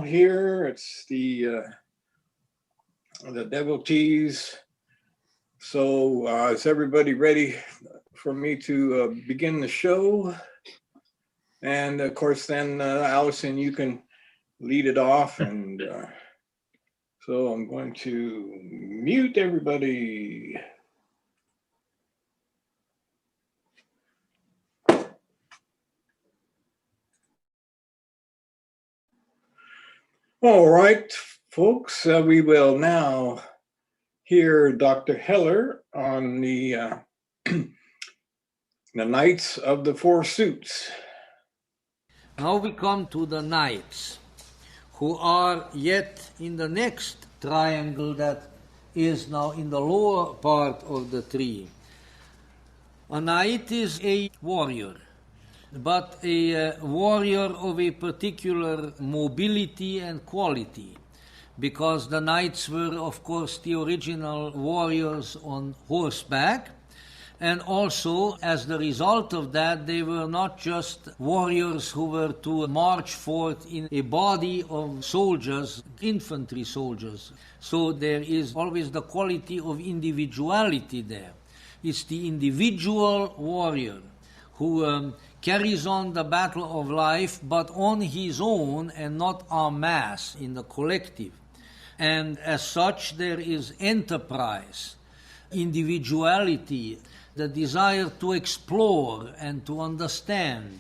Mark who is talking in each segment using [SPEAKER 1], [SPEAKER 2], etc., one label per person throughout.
[SPEAKER 1] Here it's the devotees. So is everybody ready for me to begin the show? And of course, then Allison, you can lead it off. And so I'm going to mute everybody. All right, folks, we will now hear Dr. Heller on the Knights of the Four Suits.
[SPEAKER 2] Now we come to the knights, who are yet in the next triangle that is now in the lower part of the tree. A knight is a warrior, but a warrior of a particular mobility and quality, because the knights were, of course, the original warriors on horseback, and also, as the result of that, they were not just warriors who were to march forth in a body of soldiers, infantry soldiers. So there is always the quality of individuality there. It's the individual warrior who carries on the battle of life, but on his own and not en masse, in the collective. And as such, there is enterprise, individuality, the desire to explore and to understand,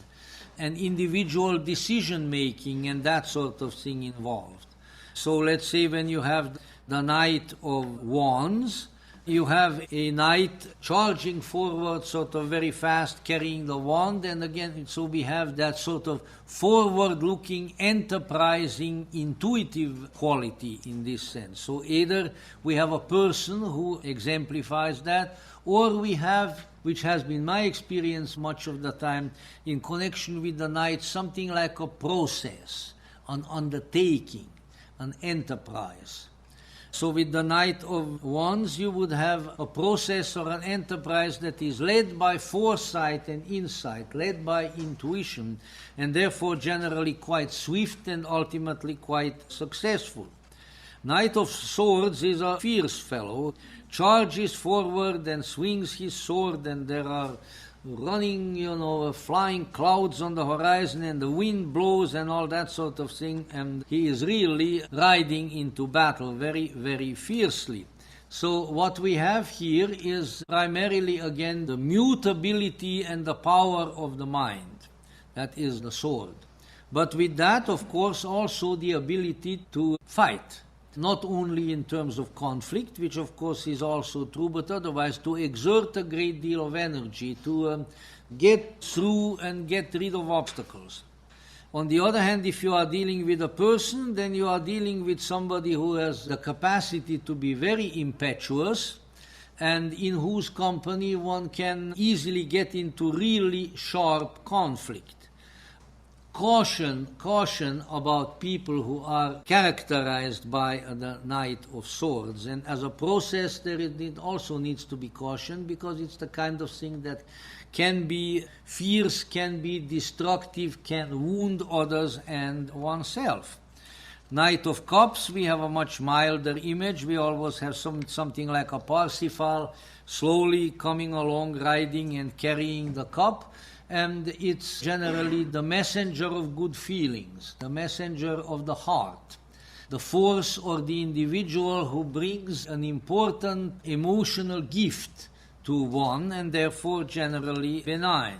[SPEAKER 2] and individual decision-making and that sort of thing involved. So let's say when you have the Knight of Wands, you have a knight charging forward sort of very fast, carrying the wand, and again, so we have that sort of forward-looking, enterprising, intuitive quality in this sense. So either we have a person who exemplifies that, or we have, which has been my experience much of the time, in connection with the knight, something like a process, an undertaking, an enterprise. So with the Knight of Wands, you would have a process or an enterprise that is led by foresight and insight, led by intuition, and therefore generally quite swift and ultimately quite successful. Knight of Swords is a fierce fellow, charges forward and swings his sword, and there are running, flying clouds on the horizon, and the wind blows and all that sort of thing, and he is really riding into battle very, very fiercely. So what we have here is primarily, again, the mutability and the power of the mind. That is the sword. But with that, of course, also the ability to fight. Not only in terms of conflict, which of course is also true, but otherwise to exert a great deal of energy, to get through and get rid of obstacles. On the other hand, if you are dealing with a person, then you are dealing with somebody who has the capacity to be very impetuous, and in whose company one can easily get into really sharp conflict. Caution about people who are characterized by the Knight of Swords. And as a process, also needs to be caution, because it's the kind of thing that can be fierce, can be destructive, can wound others and oneself. Knight of Cups, we have a much milder image. We always have something like a Parsifal slowly coming along, riding and carrying the cup. And it's generally the messenger of good feelings, the messenger of the heart, the force or the individual who brings an important emotional gift to one, and therefore generally benign.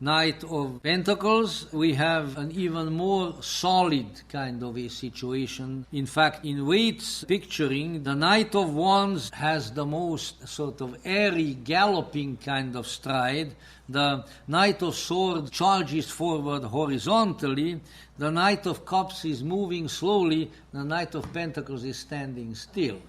[SPEAKER 2] Knight of Pentacles, we have an even more solid kind of a situation. In fact, in Waite's picturing, the Knight of Wands has the most sort of airy, galloping kind of stride. The Knight of Swords charges forward horizontally. The Knight of Cups is moving slowly. The Knight of Pentacles is standing still.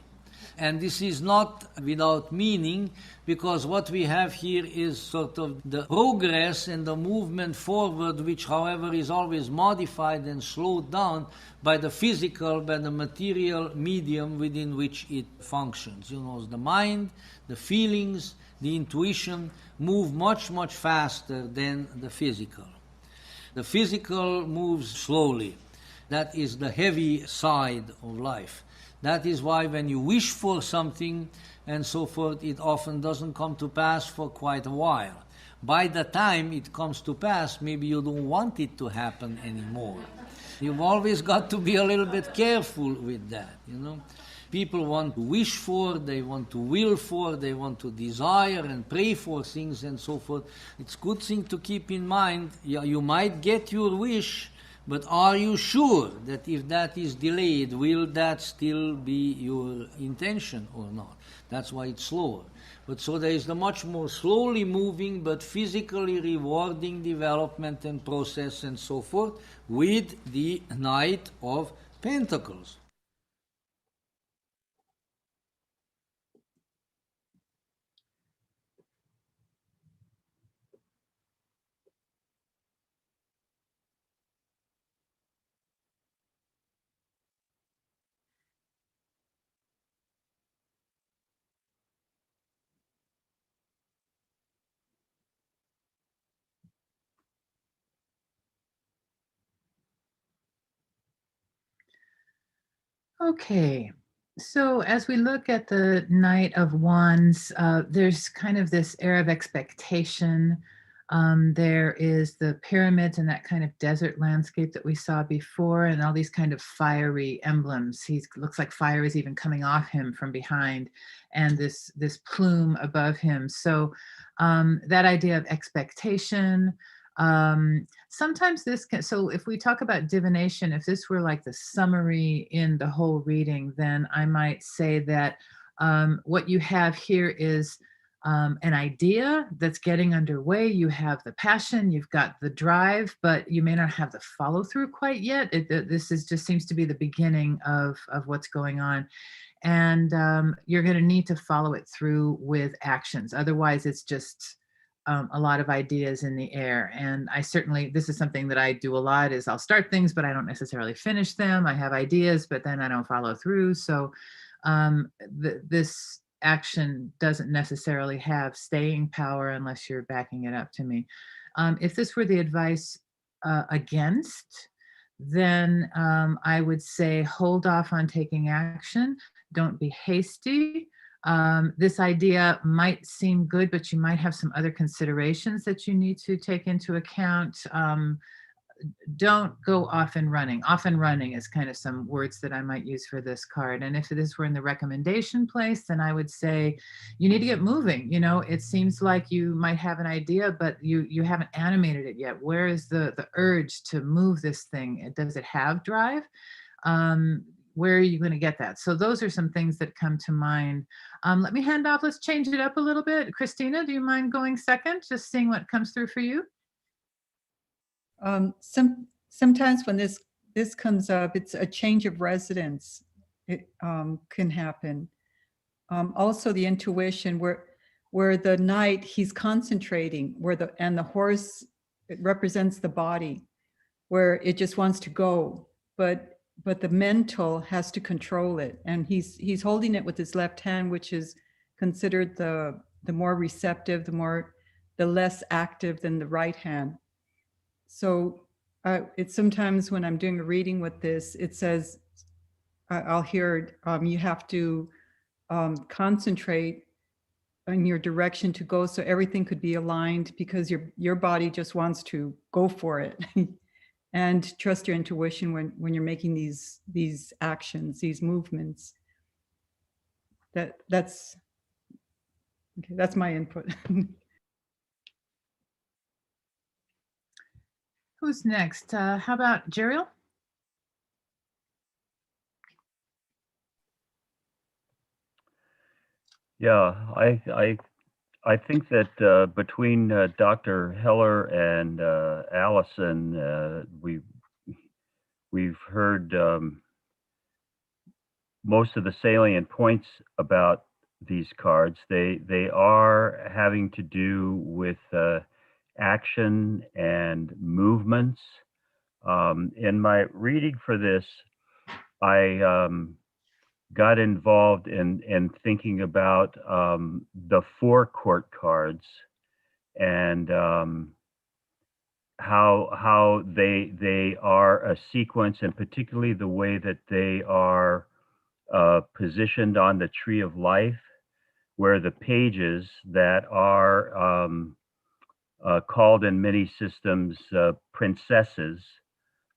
[SPEAKER 2] And this is not without meaning, because what we have here is sort of the progress and the movement forward, which, however, is always modified and slowed down by the physical, by the material medium within which it functions. The mind, the feelings, the intuition move much, much faster than the physical. The physical moves slowly. That is the heavy side of life. That is why when you wish for something and so forth, it often doesn't come to pass for quite a while. By the time it comes to pass, maybe you don't want it to happen anymore. You've always got to be a little bit careful with that, you know. People want to wish for, they want to will for, they want to desire and pray for things and so forth. It's a good thing to keep in mind. You might get your wish, but are you sure that if that is delayed, will that still be your intention or not? That's why it's slower. But so there is the much more slowly moving but physically rewarding development and process and so forth with the Knight of Pentacles.
[SPEAKER 3] Okay, so as we look at the Knight of Wands, there's kind of this air of expectation. There is the pyramids and that kind of desert landscape that we saw before, and all these kind of fiery emblems. He looks like fire is even coming off him from behind, and this plume above him. So that idea of expectation. Sometimes this can, so if we talk about divination, if this were like the summary in the whole reading, then I might say that what you have here is an idea that's getting underway. You have the passion, you've got the drive, but you may not have the follow through quite yet. This is just seems to be the beginning of what's going on. And you're going to need to follow it through with actions. Otherwise, it's just a lot of ideas in the air. And I certainly, this is something that I do a lot, is I'll start things, but I don't necessarily finish them. I have ideas, but then I don't follow through. So this action doesn't necessarily have staying power unless you're backing it up to me. If this were the advice against, then I would say hold off on taking action. Don't be hasty. This idea might seem good, but you might have some other considerations that you need to take into account. Don't go off and running. Off and running is kind of some words that I might use for this card. And if this were in the recommendation place, then I would say you need to get moving. You know, it seems like you might have an idea, but you haven't animated it yet. Where is the urge to move this thing? Does it have drive? Where are you going to get that? So those are some things that come to mind. Let me hand off. Let's change it up a little bit. Christina, do you mind going second? Just seeing what comes through for you.
[SPEAKER 4] Sometimes when this comes up, it's a change of residence. It can happen. Also, the intuition where the knight, he's concentrating, and the horse, it represents the body, where it just wants to go, but the mental has to control it, and he's holding it with his left hand, which is considered the more receptive, the less active than the right hand. So it's sometimes when I'm doing a reading with this, it says, I'll hear you have to concentrate on your direction to go, so everything could be aligned, because your body just wants to go for it. And trust your intuition when you're making these actions, these movements. That's okay. That's my input.
[SPEAKER 3] Who's next? How about Jeriel?
[SPEAKER 5] Yeah, I think that between Dr. Heller and Allison, we've heard most of the salient points about these cards. They are having to do with action and movements. In my reading for this, I got involved in thinking about the forecourt cards, and how they are a sequence, and particularly the way that they are positioned on the tree of life, where the pages that are called in many systems princesses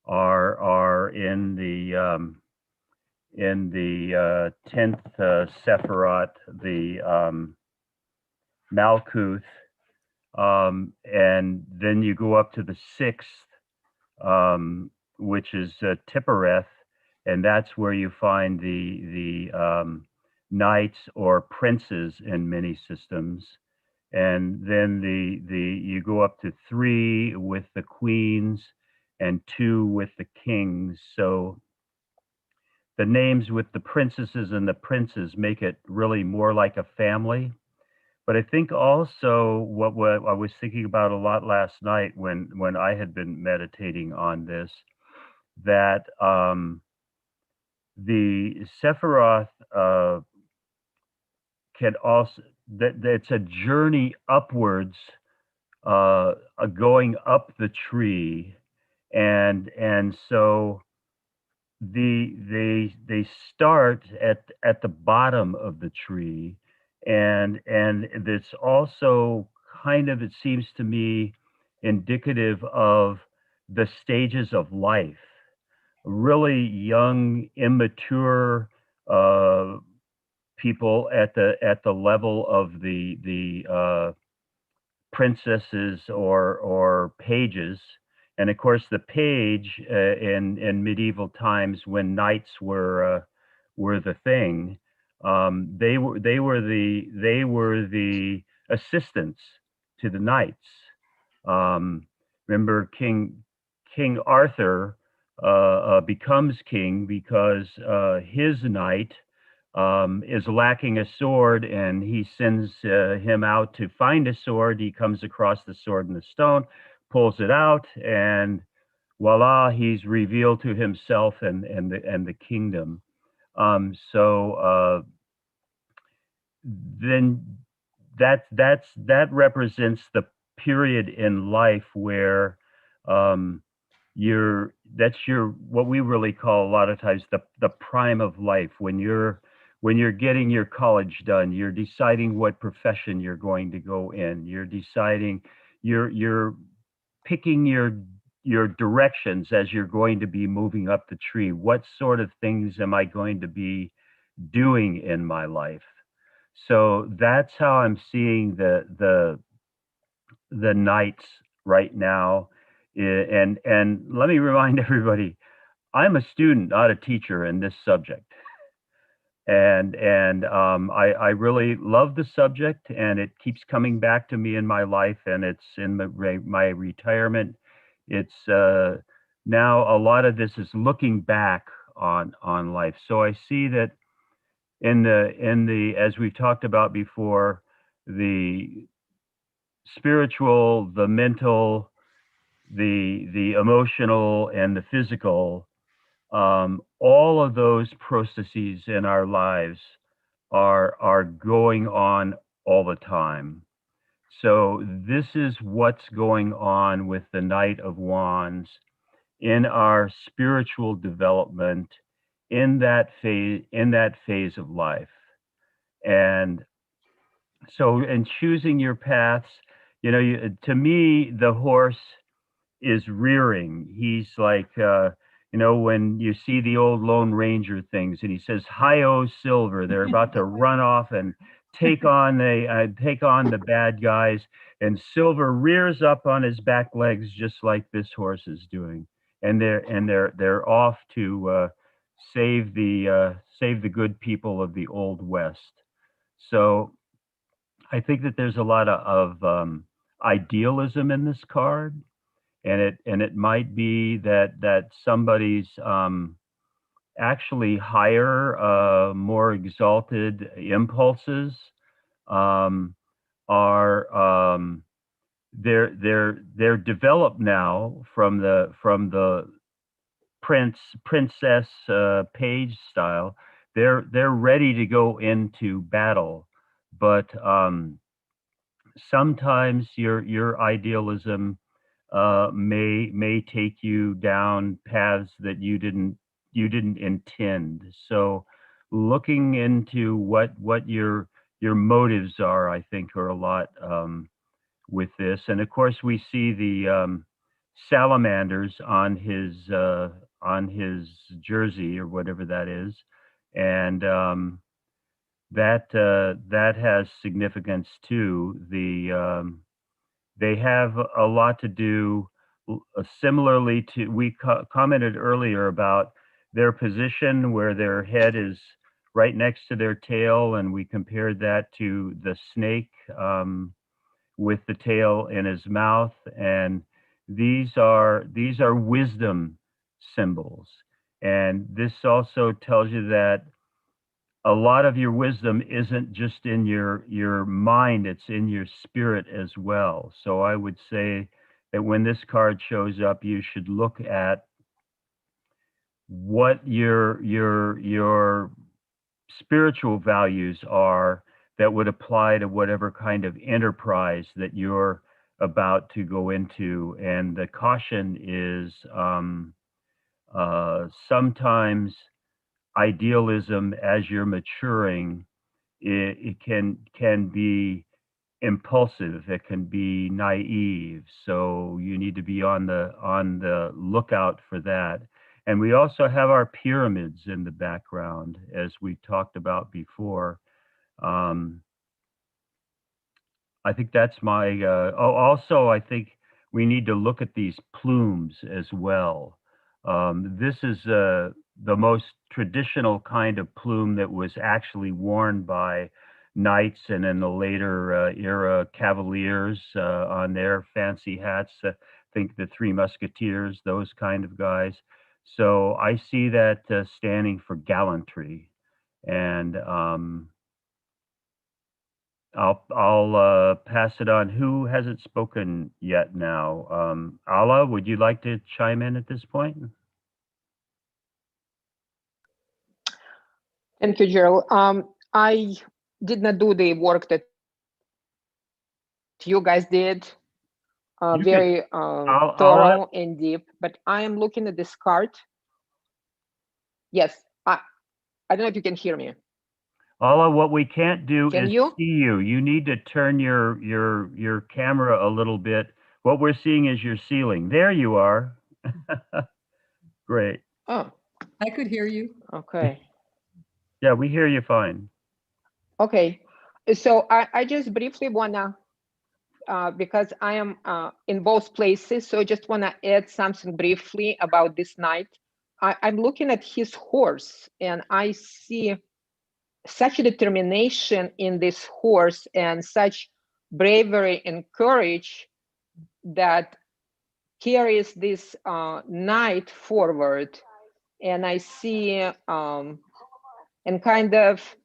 [SPEAKER 5] are in the 10th Sephiroth, the Malkuth, and then you go up to the 6th, which is Tippereth, and that's where you find the knights or princes in many systems. And then you go up to 3 with the queens and 2 with the kings. So the names with the princesses and the princes make it really more like a family. But I think also what I was thinking about a lot last night when I had been meditating on this, that the Sephiroth can also, that it's a journey upwards, going up the tree, and so they start at the bottom of the tree, and it's also kind of, it seems to me, indicative of the stages of life. Really young, immature people at the level of the princesses or pages. And of course, the page in medieval times, when knights were the thing, they were the assistants to the knights. Remember, King Arthur becomes king because his knight is lacking a sword, and he sends him out to find a sword. He comes across the sword in the stone, pulls it out, and voila, he's revealed to himself and the kingdom. So then that represents the period in life where that's your, what we really call a lot of times the prime of life, when you're getting your college done, you're deciding what profession you're going to go in, you're deciding, you're picking your directions as you're going to be moving up the tree. What sort of things am I going to be doing in my life? So that's how I'm seeing the knights right now. And let me remind everybody, I'm a student, not a teacher in this subject. And I really love the subject, and it keeps coming back to me in my life, and it's in my retirement. It's now a lot of this is looking back on life. So I see that in the as we've talked about before, the spiritual, the mental, the emotional, and the physical, all of those processes in our lives are going on all the time. So this is what's going on with the Knight of Wands in our spiritual development in that phase of life. And so in choosing your paths, to me, the horse is rearing. He's like, when you see the old Lone Ranger things, and he says, "Hi-oh, Silver!" They're about to run off and take on the bad guys, and Silver rears up on his back legs just like this horse is doing, and they're off to save the good people of the Old West. So I think that there's a lot of idealism in this card, and it might be that somebody's actually higher, more exalted impulses are they're developed now from the princess page style. They're ready to go into battle, but sometimes your idealism may take you down paths that you didn't intend. So looking into what your motives are, I think, are a lot with this. And of course, we see the salamanders on his jersey or whatever that is, and that has significance too. They have a lot to do similarly to, we commented earlier about their position where their head is right next to their tail, and we compared that to the snake with the tail in his mouth. And these are wisdom symbols. And this also tells you that a lot of your wisdom isn't just in your mind, it's in your spirit as well. So I would say that when this card shows up, you should look at what your spiritual values are that would apply to whatever kind of enterprise that you're about to go into. And the caution is sometimes idealism, as you're maturing, it can be impulsive, it can be naive. So you need to be on the lookout for that. And we also have our pyramids in the background, as we talked about before. I think that's my, also, I think we need to look at these plumes as well. This is the most traditional kind of plume that was actually worn by knights and in the later era cavaliers on their fancy hats. Think the Three Musketeers, those kind of guys. So I see that standing for gallantry. And I'll pass it on. Who hasn't spoken yet now? Alla, would you like to chime in at this point?
[SPEAKER 6] Thank you, Gerald. I did not do the work that you guys did. Very thorough and deep, but I am looking at this card. Yes, I don't know if you can hear me.
[SPEAKER 5] Alla, what we can't do is
[SPEAKER 6] you?
[SPEAKER 5] see you. You need to turn your camera a little bit. What we're seeing is your ceiling. There you are. Great.
[SPEAKER 6] Oh,
[SPEAKER 4] I could hear you.
[SPEAKER 6] okay.
[SPEAKER 5] Yeah, we hear you fine.
[SPEAKER 6] Okay, so I just briefly wanna, because I am in both places, so I just wanna add something briefly about this knight. I'm looking at his horse, and I see such a determination in this horse and such bravery and courage that carries this knight forward. And I see and kind of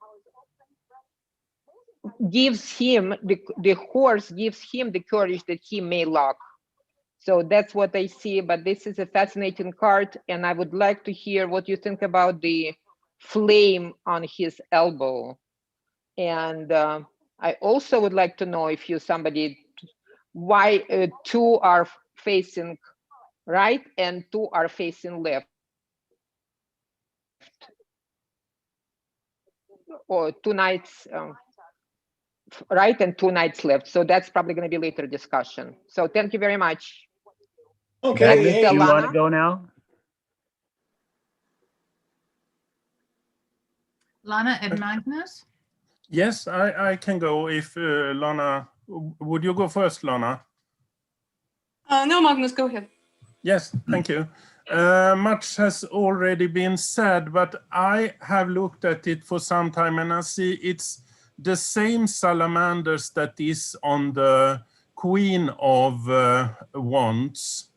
[SPEAKER 6] gives him, the horse gives him the courage that he may lack. So that's what I see, but this is a fascinating card, and I would like to hear what you think about the flame on his elbow. And I also would like to know if why two are facing right and two are facing left, or two knights right and two knights left. So that's probably going to be later discussion. So thank you very much.
[SPEAKER 1] Okay.
[SPEAKER 5] Magnus,
[SPEAKER 1] Hey,
[SPEAKER 5] do you want to
[SPEAKER 6] Lana?
[SPEAKER 5] go now?
[SPEAKER 3] Lana and Magnus?
[SPEAKER 7] Yes, I can go if Lana, would you go first, Lana?
[SPEAKER 8] No, Magnus, go ahead.
[SPEAKER 7] Yes, thank you. Much has already been said, but I have looked at it for some time and I see it's the same salamanders that is on the Queen of Wands.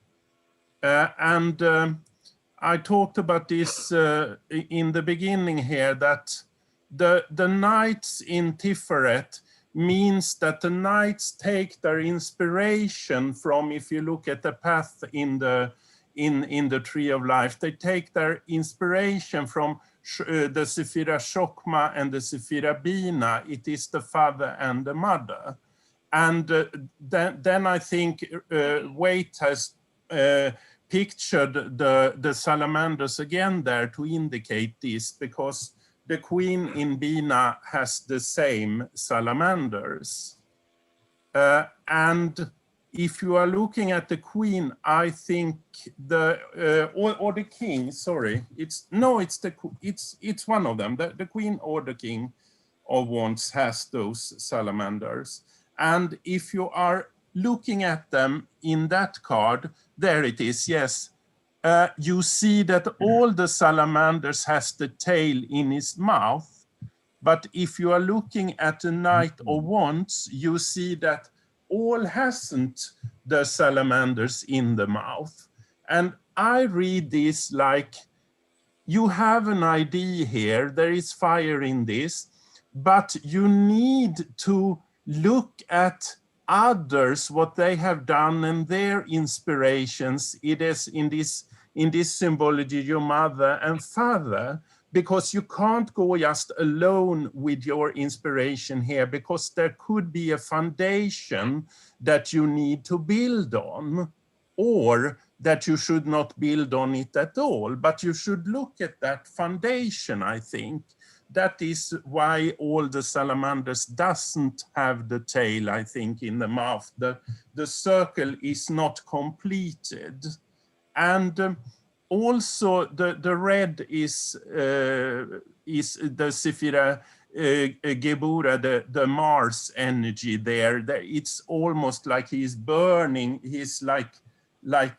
[SPEAKER 7] I talked about this in the beginning here, that the knights in Tiferet means that the knights take their inspiration from, if you look at the path in the Tree of Life, they take their inspiration from the Sephira Shokma and the Sephira Bina. It is the father and the mother. And then I think Waite has pictured the salamanders again there to indicate this, because the queen in Bina has the same salamanders. And if you are looking at the queen, I think or the king, sorry, it's one of them, the queen or the king of wands has those salamanders. And if you are looking at them in that card, there it is, yes. You see that all the salamanders has the tail in his mouth. But if you are looking at the Knight of Wands, you see that all hasn't the salamanders in the mouth. And I read this like, you have an idea here, there is fire in this, but you need to look at others, what they have done and their inspirations. It is in this symbology, your mother and father, because you can't go just alone with your inspiration here, because there could be a foundation that you need to build on, or that you should not build on it at all, but you should look at that foundation, I think. That is why all the salamanders doesn't have the tail, I think, in the mouth. The circle is not completed. And also the red is the Sephira Gebura, the Mars energy there. It's almost like he's burning, he's like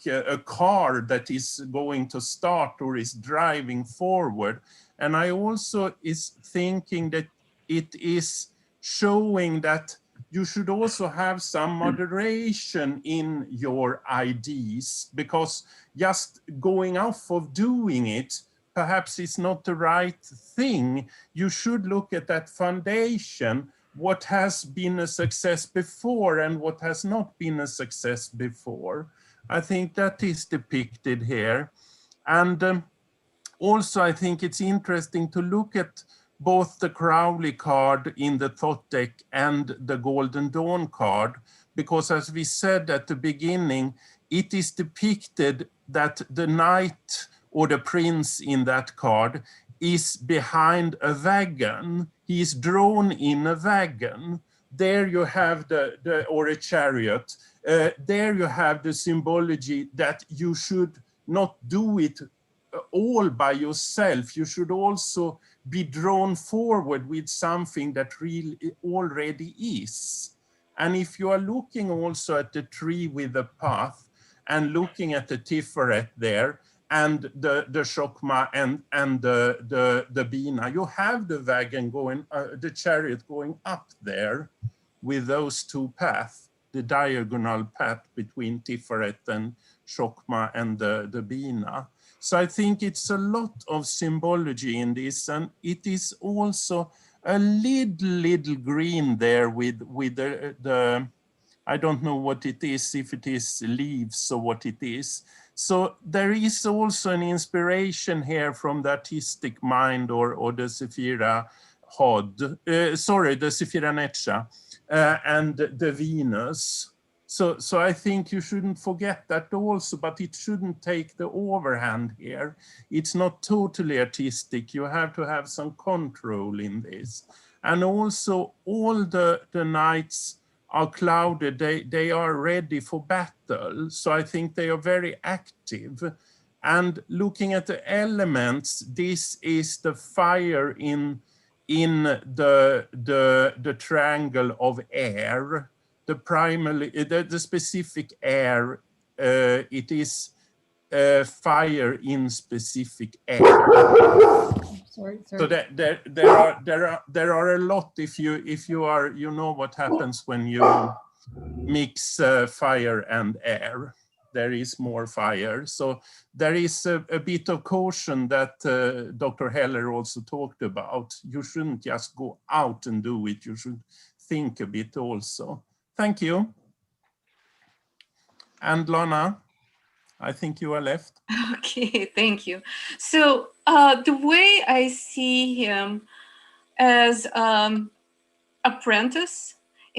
[SPEAKER 7] a car that is going to start or is driving forward. And I also is thinking that it is showing that you should also have some moderation in your ideas, because just going off of doing it, perhaps it's not the right thing. You should look at that foundation, what has been a success before and what has not been a success before. I think that is depicted here. And also, I think it's interesting to look at both the Crowley card in the Thoth deck and the Golden Dawn card, because as we said at the beginning, it is depicted that the knight or the prince in that card is behind a wagon. He is drawn in a wagon. There you have or a chariot. There you have the symbology that you should not do it all by yourself. You should also be drawn forward with something that really already is. And if you are looking also at the tree with the path and looking at the Tiferet there and the Chokmah and the Bina, you have the wagon going, the chariot going up there with those two paths, the diagonal path between Tiferet and Chokmah and the Bina. So I think it's a lot of symbology in this, and it is also a little green there with the I don't know what it is, if it is leaves or what it is. So there is also an inspiration here from the artistic mind or the Sephira Hod, the Sephira Necha and the Venus. So I think you shouldn't forget that also, but it shouldn't take the overhand here. It's not totally artistic. You have to have some control in this. And also all the knights are clouded. They are ready for battle. So I think they are very active. And looking at the elements, this is the fire in the triangle of air. The primary, the specific air, it is fire in specific air.
[SPEAKER 4] Sorry.
[SPEAKER 7] So there are a lot. If you are, you know what happens when you mix fire and air. There is more fire. So there is a bit of caution that Dr. Heller also talked about. You shouldn't just go out and do it. You should think a bit also. Thank you. And Lana, I think you are left.
[SPEAKER 8] Okay, thank you. So the way I see him as apprentice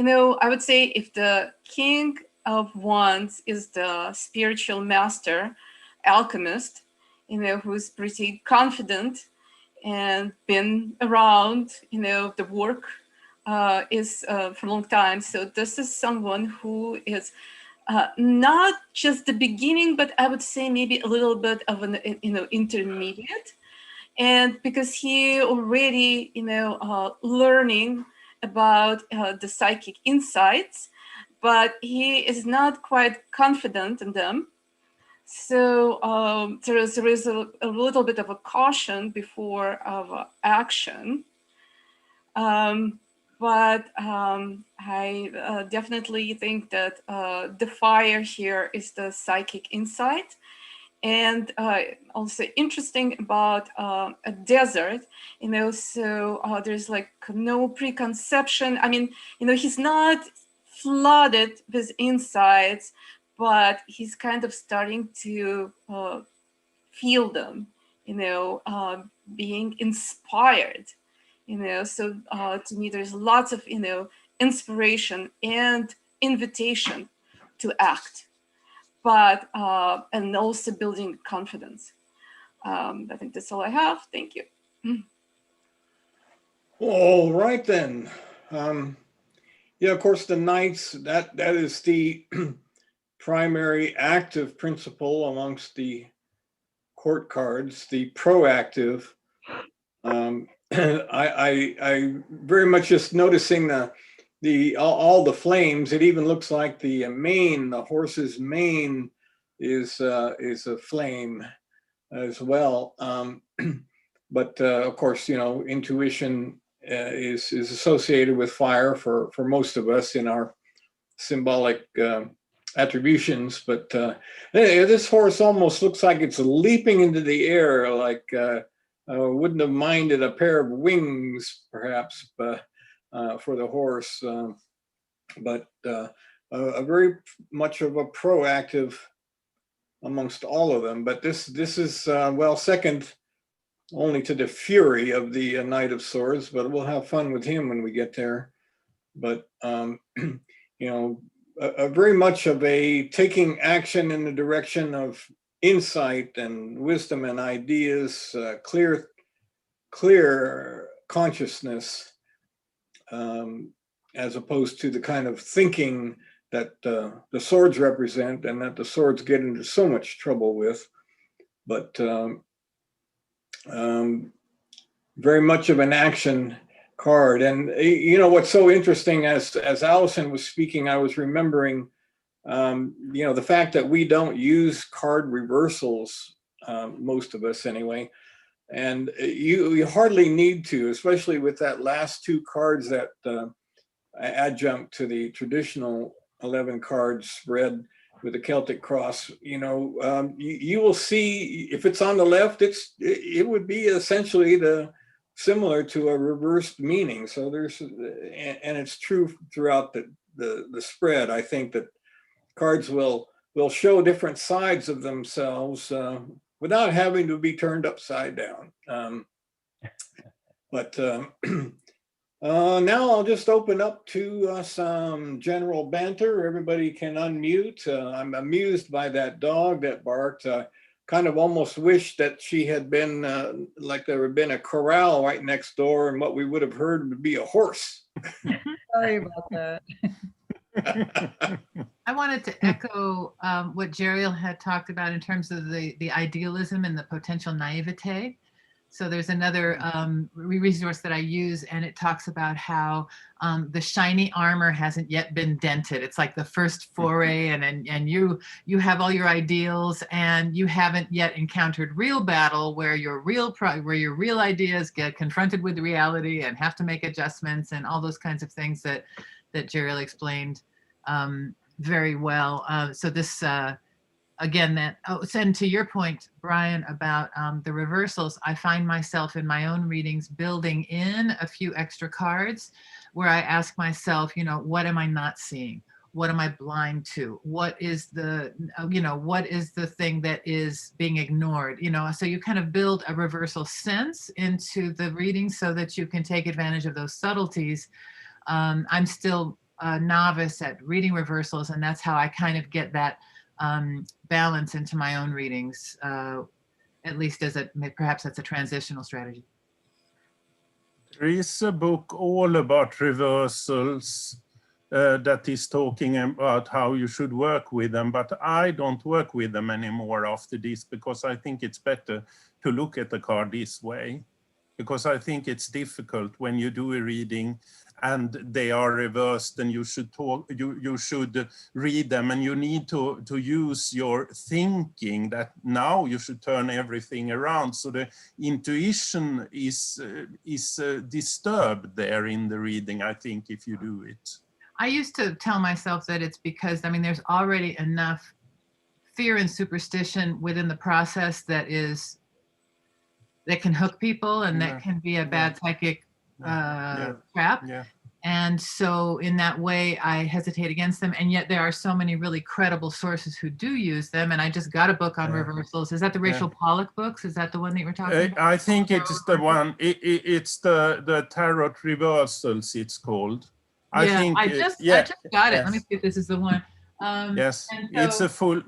[SPEAKER 8] I would say if the King of Wands is the spiritual master, alchemist, who's pretty confident and been around, the work is for a long time. So this is someone who is not just the beginning, but I would say maybe a little bit of an, intermediate. And because he already, learning about the psychic insights, but he is not quite confident in them. So there is a little bit of a caution before of action. But I definitely think that the fire here is the psychic insight. And also interesting about a desert, so there's like no preconception. I mean, he's not flooded with insights, but he's kind of starting to feel them, being inspired, so to me, there's lots of, inspiration and invitation to act, but and also building confidence. I think that's all I have. Thank you.
[SPEAKER 1] All right then. Yeah, of course, the knights, that is the primary active principle amongst the court cards, the proactive. I very much just noticing all the flames. It even looks like the mane, the horse's mane, is a flame as well. But of course, intuition is associated with fire for most of us in our symbolic attributions. But this horse almost looks like it's leaping into the air, like wouldn't have minded a pair of wings, perhaps, for the horse. But a very much of a proactive amongst all of them. But this is second only to the Fury of the Knight of Swords, but we'll have fun with him when we get there. But very much of a taking action in the direction of insight and wisdom and ideas, clear consciousness, as opposed to the kind of thinking that the swords represent and that the swords get into so much trouble with. But very much of an action card. And what's so interesting, as Allison was speaking, I was remembering the fact that we don't use card reversals, most of us anyway, and you hardly need to, especially with that last two cards that adjunct to the traditional 11 card spread with the Celtic cross. You will see if it's on the left, it would be essentially similar to a reversed meaning. So and it's true throughout the spread. I think that cards will show different sides of themselves without having to be turned upside down. But now I'll just open up to some general banter. Everybody can unmute. I'm amused by that dog that barked. Kind of almost wish that she had been like there had been a corral right next door, and what we would have heard would be a horse.
[SPEAKER 4] Sorry about that.
[SPEAKER 3] I wanted to echo what Jeriel had talked about in terms of the idealism and the potential naivete. So there's another resource that I use, and it talks about how the shiny armor hasn't yet been dented. It's like the first foray, and you have all your ideals, and you haven't yet encountered real battle where your real ideas get confronted with reality and have to make adjustments and all those kinds of things that Jeriel explained very well. So this. Again, and to your point, Brian, about the reversals, I find myself in my own readings building in a few extra cards where I ask myself, what am I not seeing? What am I blind to? What is the thing that is being ignored? So you kind of build a reversal sense into the reading so that you can take advantage of those subtleties. I'm still a novice at reading reversals, and that's how I kind of get that balance into my own readings, at least as perhaps that's a transitional strategy.
[SPEAKER 7] There is a book all about reversals that is talking about how you should work with them, but I don't work with them anymore after this, because I think it's better to look at the card this way, because I think it's difficult when you do a reading and they are reversed, and you should you should read them, and you need to use your thinking that now you should turn everything around. So the intuition is disturbed there in the reading, I think, if you do it.
[SPEAKER 3] I used to tell myself that it's because, I mean, there's already enough fear and superstition within the process that can hook people, and that can be a bad psychic trap.
[SPEAKER 7] Yeah.
[SPEAKER 3] And so in that way, I hesitate against them. And yet there are so many really credible sources who do use them. And I just got a book on reversals. Is that the Rachel Pollack books? Is that the one that you were talking about?
[SPEAKER 7] I think it's the one. It's the Tarot Reversals, it's called. I just got it. Let me see if this is the one. Yes,
[SPEAKER 3] so,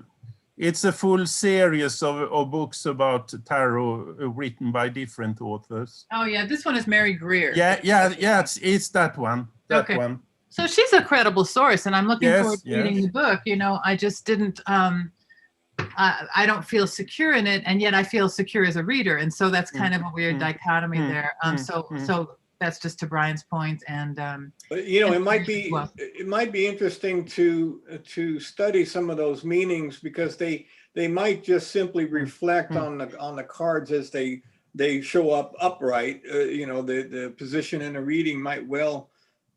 [SPEAKER 7] it's a full series of books about tarot written by different authors.
[SPEAKER 3] Oh yeah, this one is Mary Greer.
[SPEAKER 7] Yeah, it's that one. That one.
[SPEAKER 3] So she's a credible source, and I'm looking forward to reading the book. You know, I just didn't. I don't feel secure in it, and yet I feel secure as a reader, and so that's kind of a weird dichotomy there. So that's just to Brian's point, and
[SPEAKER 1] but, you know, it might be interesting to study some of those meanings, because they might just simply reflect on the cards as they show up upright. You know, the position in a reading might well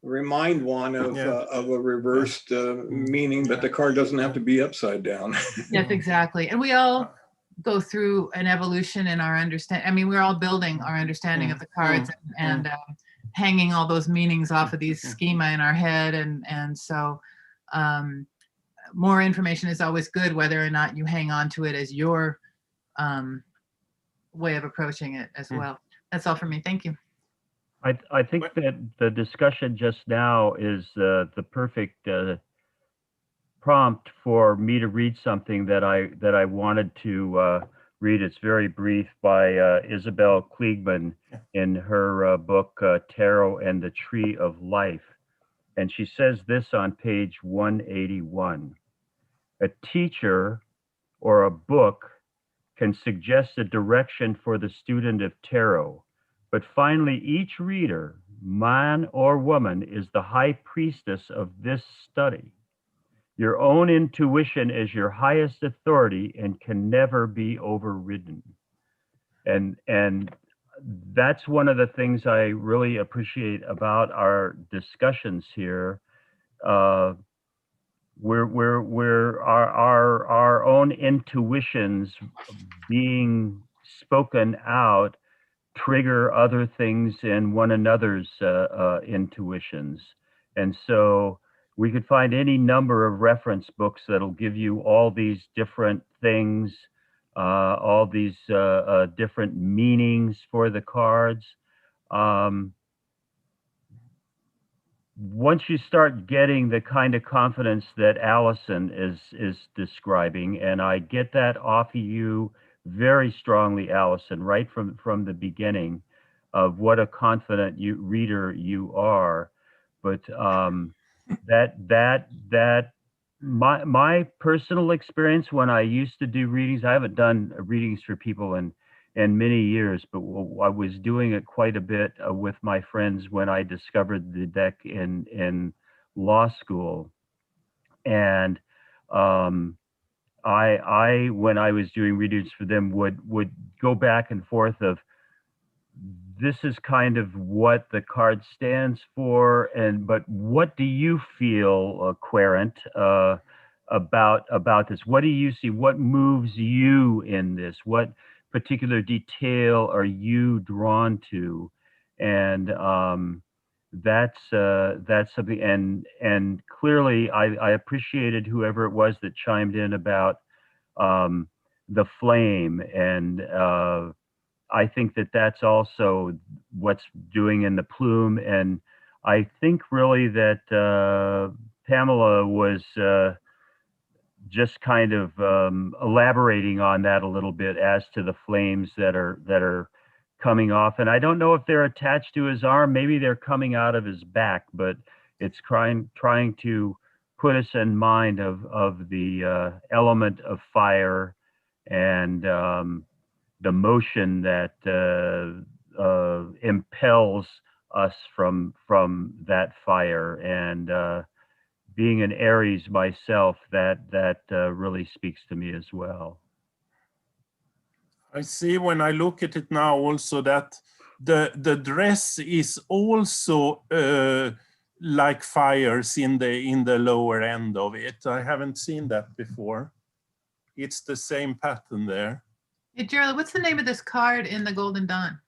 [SPEAKER 1] remind one of a reversed meaning, but the card doesn't have to be upside down.
[SPEAKER 3] Yes, exactly. And we all go through an evolution in our understanding. I mean, we're all building our understanding of the cards and hanging all those meanings off of these schema in our head. And so more information is always good, whether or not you hang on to it as your way of approaching it as well. That's all for me. Thank you.
[SPEAKER 5] I think that the discussion just now is the perfect prompt for me to read something that I wanted to read. It's very brief, by Isabel Kliegman in her book Tarot and the Tree of Life. And she says this on page 181. A teacher or a book can suggest a direction for the student of tarot, but finally each reader, man or woman, is the high priestess of this study. Your own intuition is your highest authority and can never be overridden. And that's one of the things I really appreciate about our discussions here. We're our own intuitions being spoken out trigger other things in one another's intuitions. And so we could find any number of reference books that'll give you all these different things, all these different meanings for the cards. Once you start getting the kind of confidence that Allison is describing, and I get that off of you very strongly, Allison, right from the beginning, of what a confident reader you are. But my personal experience when I used to do readings, I haven't done readings for people in many years, but I was doing it quite a bit with my friends when I discovered the deck in law school. And I when I was doing readings for them would go back and forth of, this is kind of what the card stands for, but what do you feel, Querent, about this? What do you see? What moves you in this? What particular detail are you drawn to? And that's something. And clearly, I appreciated whoever it was that chimed in about the flame, and I think that that's also what's doing in the plume. And I think really that Pamela was just kind of elaborating on that a little bit as to the flames that are coming off. And I don't know if they're attached to his arm. Maybe they're coming out of his back, but it's trying to put us in mind of the element of fire and the motion that impels us from that fire. And being an Aries myself, that really speaks to me as well.
[SPEAKER 7] I see when I look at it now also that the dress is also like fires in the lower end of it. I haven't seen that before. It's the same pattern there.
[SPEAKER 3] Hey, Gerald, what's the name of this card in the Golden Dawn?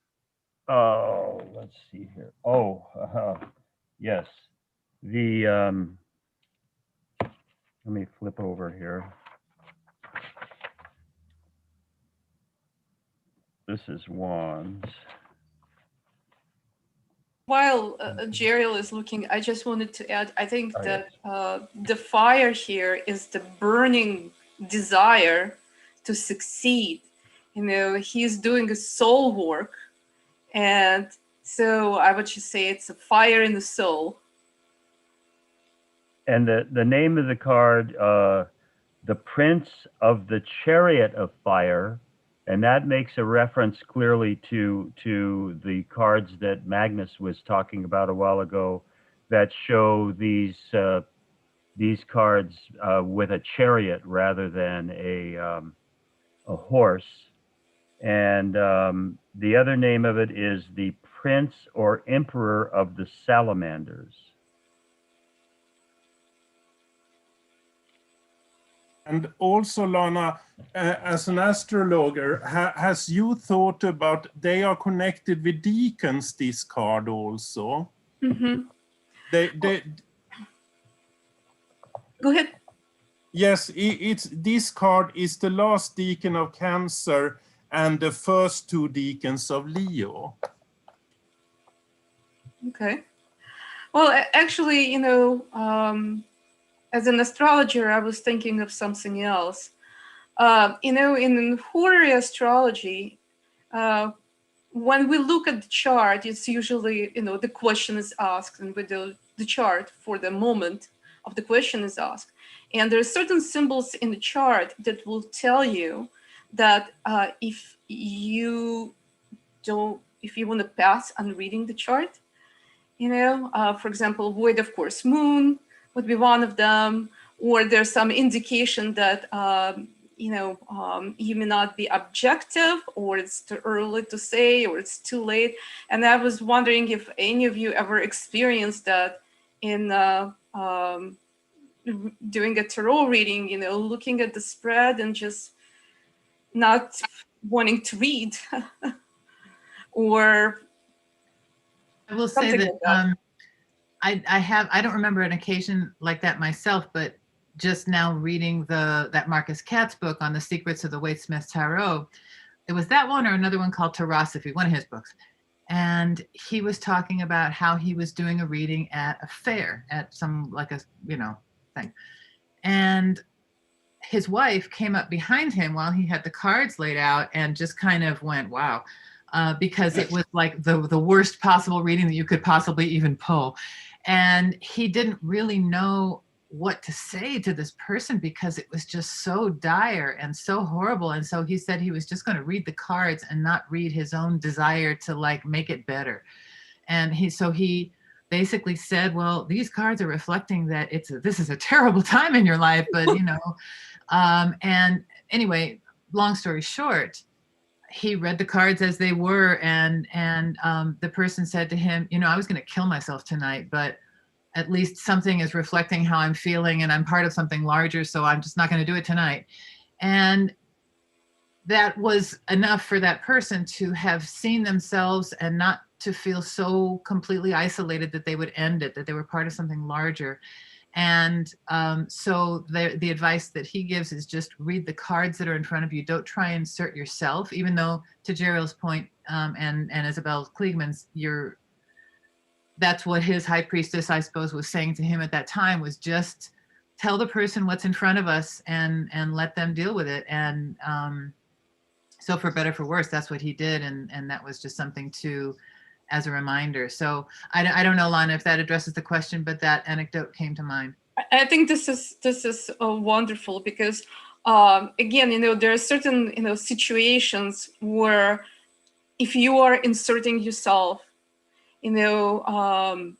[SPEAKER 5] Oh, let's see here. Oh, yes. The let me flip over here. This is Wands.
[SPEAKER 8] While Jeriel is looking, I just wanted to add, I think
[SPEAKER 5] Oh,
[SPEAKER 8] that the fire here is the burning desire to succeed. You know, he's doing a soul work. And so I would just say it's a fire in the soul.
[SPEAKER 5] And the name of the card, the Prince of the Chariot of Fire, and that makes a reference clearly to the cards that Magnus was talking about a while ago, that show these cards with a chariot rather than a horse. And the other name of it is the Prince or Emperor of the Salamanders.
[SPEAKER 7] And also, Lana, as an astrologer, has you thought about, they are connected with deacons, this card also?
[SPEAKER 8] Mm-hmm.
[SPEAKER 7] They
[SPEAKER 8] Go ahead.
[SPEAKER 7] Yes, this card is the last deacon of Cancer and the first two deacons of Leo.
[SPEAKER 8] Okay. Well, actually, you know, as an astrologer, I was thinking of something else. You know, in Horary astrology, when we look at the chart, it's usually, you know, the question is asked, and with the chart for the moment of the question is asked. And there are certain symbols in the chart that will tell you that if you want to pass on reading the chart, you know, for example, void, of course, moon would be one of them, or there's some indication that, you know, you may not be objective, or it's too early to say, or it's too late. And I was wondering if any of you ever experienced that in doing a tarot reading, you know, looking at the spread and just not wanting to read. Or
[SPEAKER 3] I will say
[SPEAKER 8] something
[SPEAKER 3] that,
[SPEAKER 8] like that.
[SPEAKER 3] I don't remember an occasion like that myself, but just now reading that Marcus Katz book on the secrets of the Waite Smith Tarot, it was that one or another one called Tarosophy, one of his books. And he was talking about how he was doing a reading at a fair, at some, like a, you know, thing. And his wife came up behind him while he had the cards laid out and just kind of went, wow. Because it was like the worst possible reading that you could possibly even pull. And he didn't really know what to say to this person because it was just so dire and so horrible. And so he said he was just going to read the cards and not read his own desire to like make it better. And he basically said, well, these cards are reflecting that this is a terrible time in your life, but you know, and anyway, long story short, he read the cards as they were, and the person said to him, you know, I was going to kill myself tonight, but at least something is reflecting how I'm feeling, and I'm part of something larger, so I'm just not going to do it tonight. And that was enough for that person to have seen themselves and not to feel so completely isolated that they would end it, that they were part of something larger. And so the advice that he gives is just read the cards that are in front of you. Don't try and insert yourself, even though, to Jeriel's point and Isabel Kliegman's, that's what his high priestess, I suppose, was saying to him at that time, was just tell the person what's in front of us and let them deal with it. And so for better, for worse, that's what he did. And that was just something to, as a reminder. So I don't know, Lana, if that addresses the question, but that anecdote came to mind.
[SPEAKER 8] I think this is wonderful because again, there are certain situations where if you are inserting yourself, maybe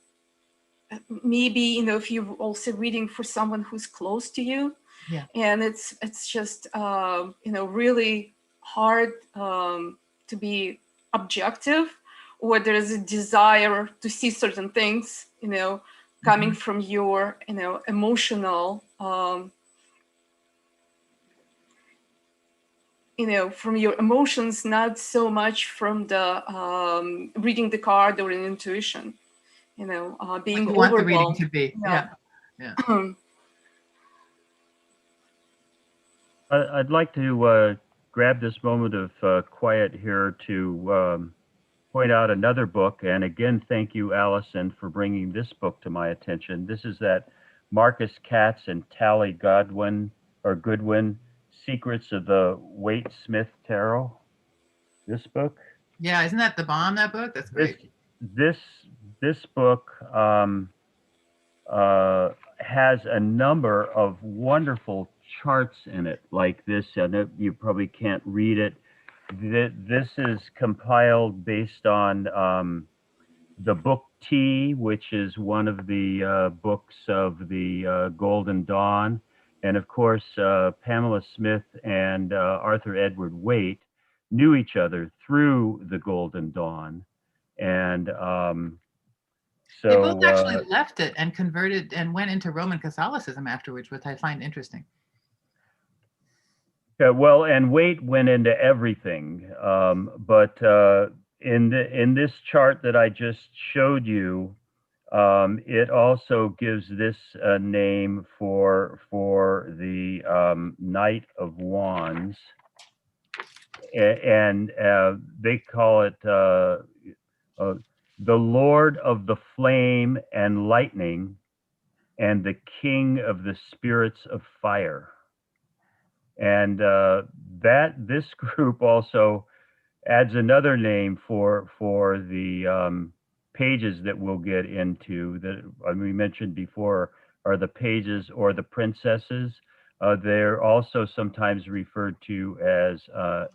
[SPEAKER 8] if you're also reading for someone who's close to you,
[SPEAKER 3] Yeah.
[SPEAKER 8] and it's just really hard to be objective, or there's a desire to see certain things coming from your emotional from your emotions, not so much from the reading the card or an intuition, being
[SPEAKER 3] What you want the reading
[SPEAKER 8] overwhelmed.
[SPEAKER 3] to be. Yeah.
[SPEAKER 5] I'd like to grab this moment of quiet here to point out another book. And again, thank you, Allison, for bringing this book to my attention. This is that Marcus Katz and Tally Goodwin, Secrets of the Waite-Smith Tarot. This book.
[SPEAKER 3] Yeah, isn't that the bomb, that book? That's great.
[SPEAKER 5] This book has a number of wonderful charts in it, like this. I know you probably can't read it. This is compiled based on the book T, which is one of the books of the Golden Dawn. And of course, Pamela Smith and Arthur Edward Waite knew each other through the Golden Dawn. And so
[SPEAKER 3] they both actually left it and converted and went into Roman Catholicism afterwards, which I find interesting.
[SPEAKER 5] Yeah, well, and Waite went into everything, but in this chart that I just showed you, it also gives this name for the Knight of Wands, and they call it the Lord of the Flame and Lightning, and the King of the Spirits of Fire. And this group also adds another name for the pages that we'll get into that we mentioned before are the pages or the princesses. They're also sometimes referred to as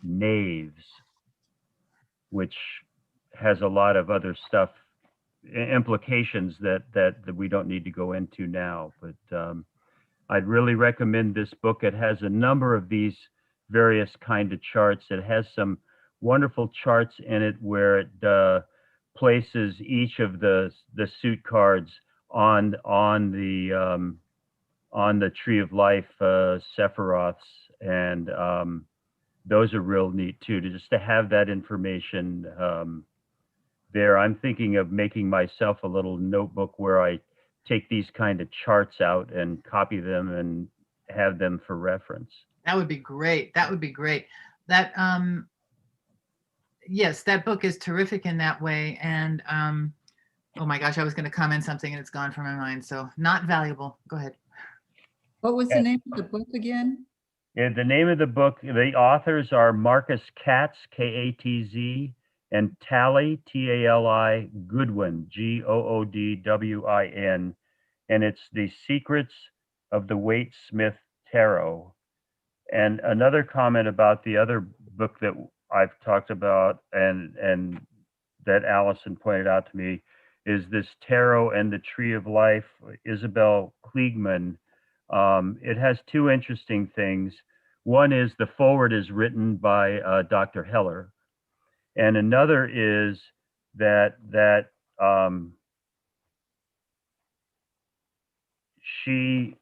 [SPEAKER 5] knaves, which has a lot of other stuff, implications that we don't need to go into now. But I'd really recommend this book. It has a number of these various kind of charts. It has some wonderful charts in it where it places each of the suit cards on the Tree of Life Sephiroths, and those are real neat too. Just to have that information there. I'm thinking of making myself a little notebook where I take these kind of charts out and copy them and have them for reference.
[SPEAKER 3] That would be great. That would be great. That yes, that book is terrific in that way. And oh my gosh, I was going to comment something and it's gone from my mind. So not valuable. Go ahead.
[SPEAKER 4] What was the name of the book again?
[SPEAKER 5] Yeah, the name of the book, the authors are Marcus Katz, K-A-T-Z, and Tally, T-A-L-I, Goodwin, G-O-O-D-W-I-N, and it's The Secrets of the Waite-Smith Tarot. And another comment about the other book that I've talked about and that Allison pointed out to me is this Tarot and the Tree of Life, Isabel Kliegman. It has two interesting things. One is the foreword is written by Dr. Heller, and another is that she,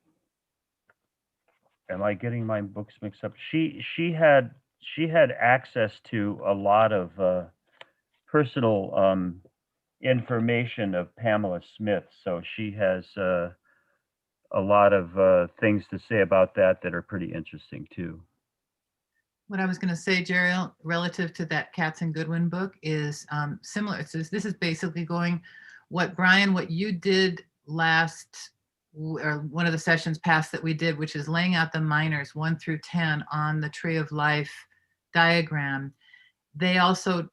[SPEAKER 5] am I getting my books mixed up? She had access to a lot of personal information of Pamela Smith, so she has a lot of things to say about that are pretty interesting too.
[SPEAKER 3] What I was going to say, Jerry, relative to that Katz and Goodwin book is similar. This is basically going what Brian, what you did last, or one of the sessions past that we did, which is laying out the minors 1 through 10 on the Tree of Life diagram. They also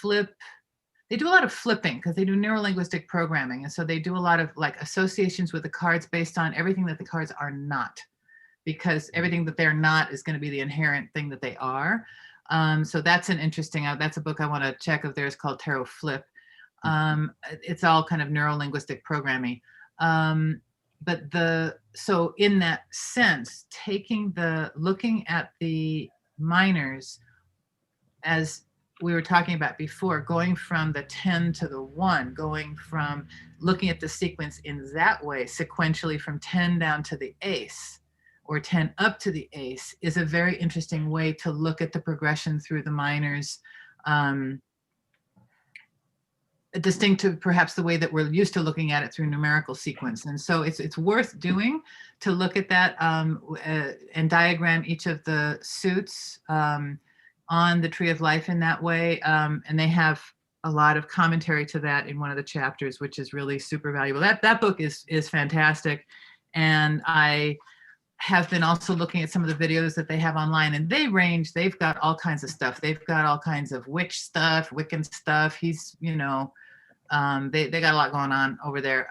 [SPEAKER 3] they do a lot of flipping because they do neurolinguistic programming. And so they do a lot of like associations with the cards based on everything that the cards are not, because everything that they're not is going to be the inherent thing that they are. So that's an interesting, that's a book I want to check of theirs called Tarot Flip. It's all kind of neurolinguistic programming. So in that sense, looking at the minors, as we were talking about before, going from the 10 to the 1, going from looking at the sequence in that way, sequentially from 10 down to the ace, or 10 up to the ace, is a very interesting way to look at the progression through the minors, distinct to perhaps the way that we're used to looking at it through numerical sequence. And so it's worth doing to look at that and diagram each of the suits on the Tree of Life in that way. And they have a lot of commentary to that in one of the chapters, which is really super valuable. That book is fantastic. And I have been also looking at some of the videos that they have online, and they've got all kinds of stuff. They've got all kinds of witch stuff, Wiccan stuff. He's, they got a lot going on over there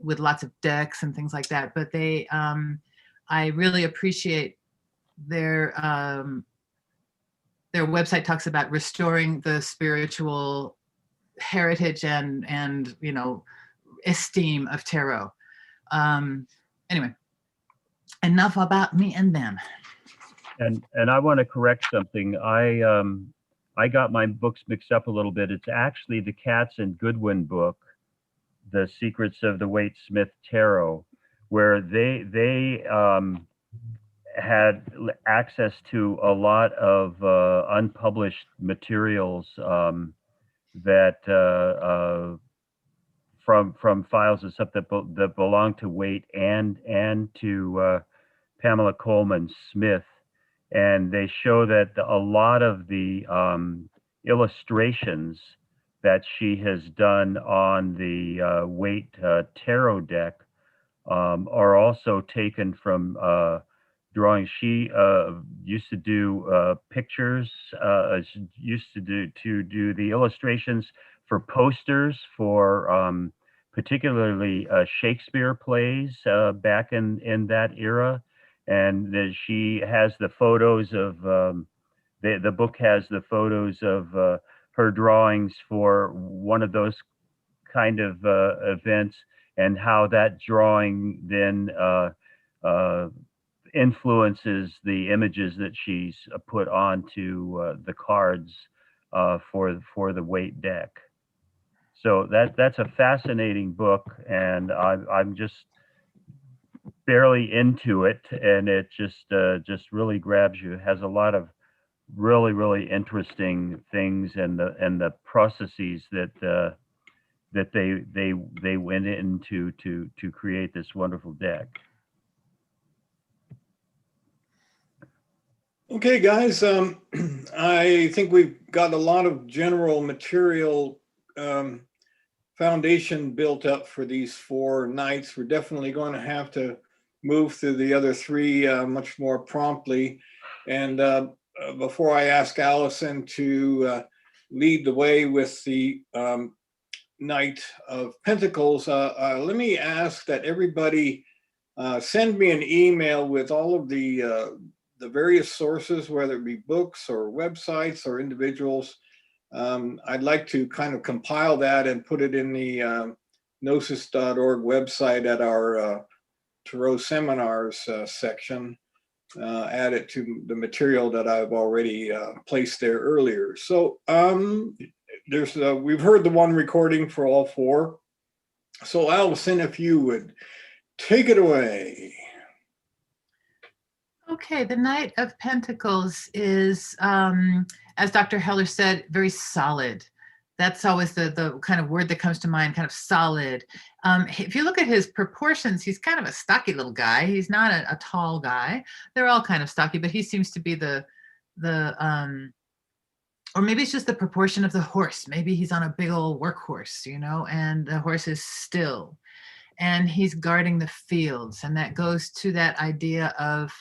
[SPEAKER 3] with lots of decks and things like that. But I really appreciate their website talks about restoring the spiritual heritage and esteem of tarot. Anyway, enough about me and them.
[SPEAKER 5] And I want to correct something. I got my books mixed up a little bit. It's actually the Katz and Goodwin book, The Secrets of the Waite Smith Tarot, where they had access to a lot of unpublished materials that from files and stuff that belong to Waite and to Pamela Coleman Smith, and they show that a lot of the illustrations that she has done on the Waite tarot deck are also taken from drawing. She used to do pictures, she used to do the illustrations for posters for particularly Shakespeare plays back in that era. And she has the photos of, the book has the photos of her drawings for one of those kind of events, and how that drawing then influences the images that she's put onto the cards for the Waite deck. So that's a fascinating book, and I'm just barely into it, and it just really grabs you. It has a lot of really interesting things, and the processes that they went into to create this wonderful deck.
[SPEAKER 1] Okay, guys, I think we've got a lot of general material foundation built up for these 4 nights. We're definitely going to have to move through the other 3 much more promptly. And before I ask Allison to lead the way with the Knight of Pentacles, let me ask that everybody send me an email with all of the various sources, whether it be books or websites or individuals. I'd like to kind of compile that and put it in the gnosis.org website at our Tarot Seminars section, add it to the material that I've already placed there earlier. So we've heard the one recording for all 4. So Allison, if you would take it away.
[SPEAKER 3] Okay, the Knight of Pentacles is, as Dr. Heller said, very solid. That's always the kind of word that comes to mind, kind of solid. If you look at his proportions, he's kind of a stocky little guy. He's not a tall guy. They're all kind of stocky, but he seems to be the or maybe it's just the proportion of the horse. Maybe he's on a big old workhorse, you know, and the horse is still, and he's guarding the fields. And that goes to that idea of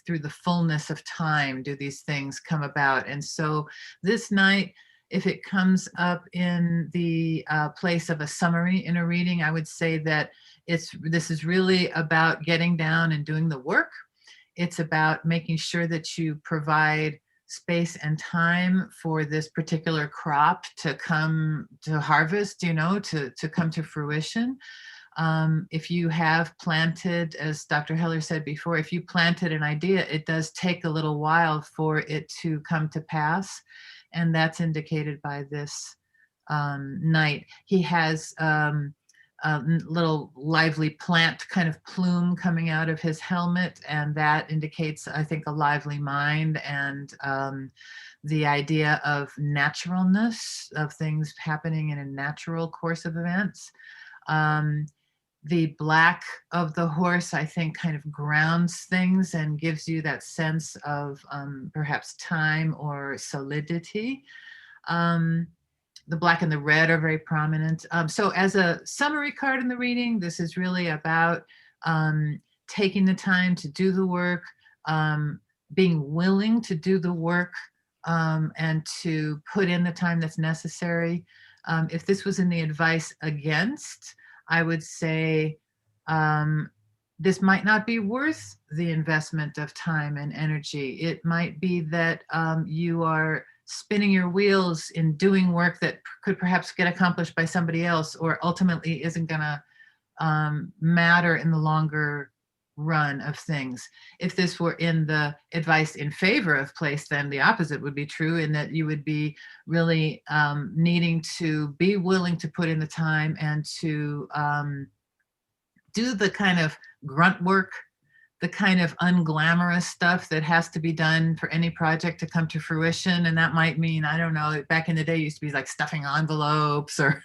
[SPEAKER 3] through the fullness of time, do these things come about? And so this night, if it comes up in the place of a summary in a reading, I would say that this is really about getting down and doing the work. It's about making sure that you provide space and time for this particular crop to come to harvest, you know, to come to fruition. If you have planted, as Dr. Heller said before, if you planted an idea, it does take a little while for it to come to pass. And that's indicated by this night. He has a little lively plant kind of plume coming out of his helmet, and that indicates, I think, a lively mind and the idea of naturalness, of things happening in a natural course of events. The black of the horse, I think, kind of grounds things and gives you that sense of perhaps time or solidity. The black and the red are very prominent. So as a summary card in the reading, this is really about taking the time to do the work, being willing to do the work, and to put in the time that's necessary. If this was in the advice against, I would say this might not be worth the investment of time and energy. It might be that you are spinning your wheels in doing work that could perhaps get accomplished by somebody else, or ultimately isn't going to matter in the longer run of things. If this were in the advice in favor of place, then the opposite would be true, in that you would be really needing to be willing to put in the time and to do the kind of grunt work, the kind of unglamorous stuff that has to be done for any project to come to fruition. And that might mean, I don't know, back in the day, it used to be like stuffing envelopes or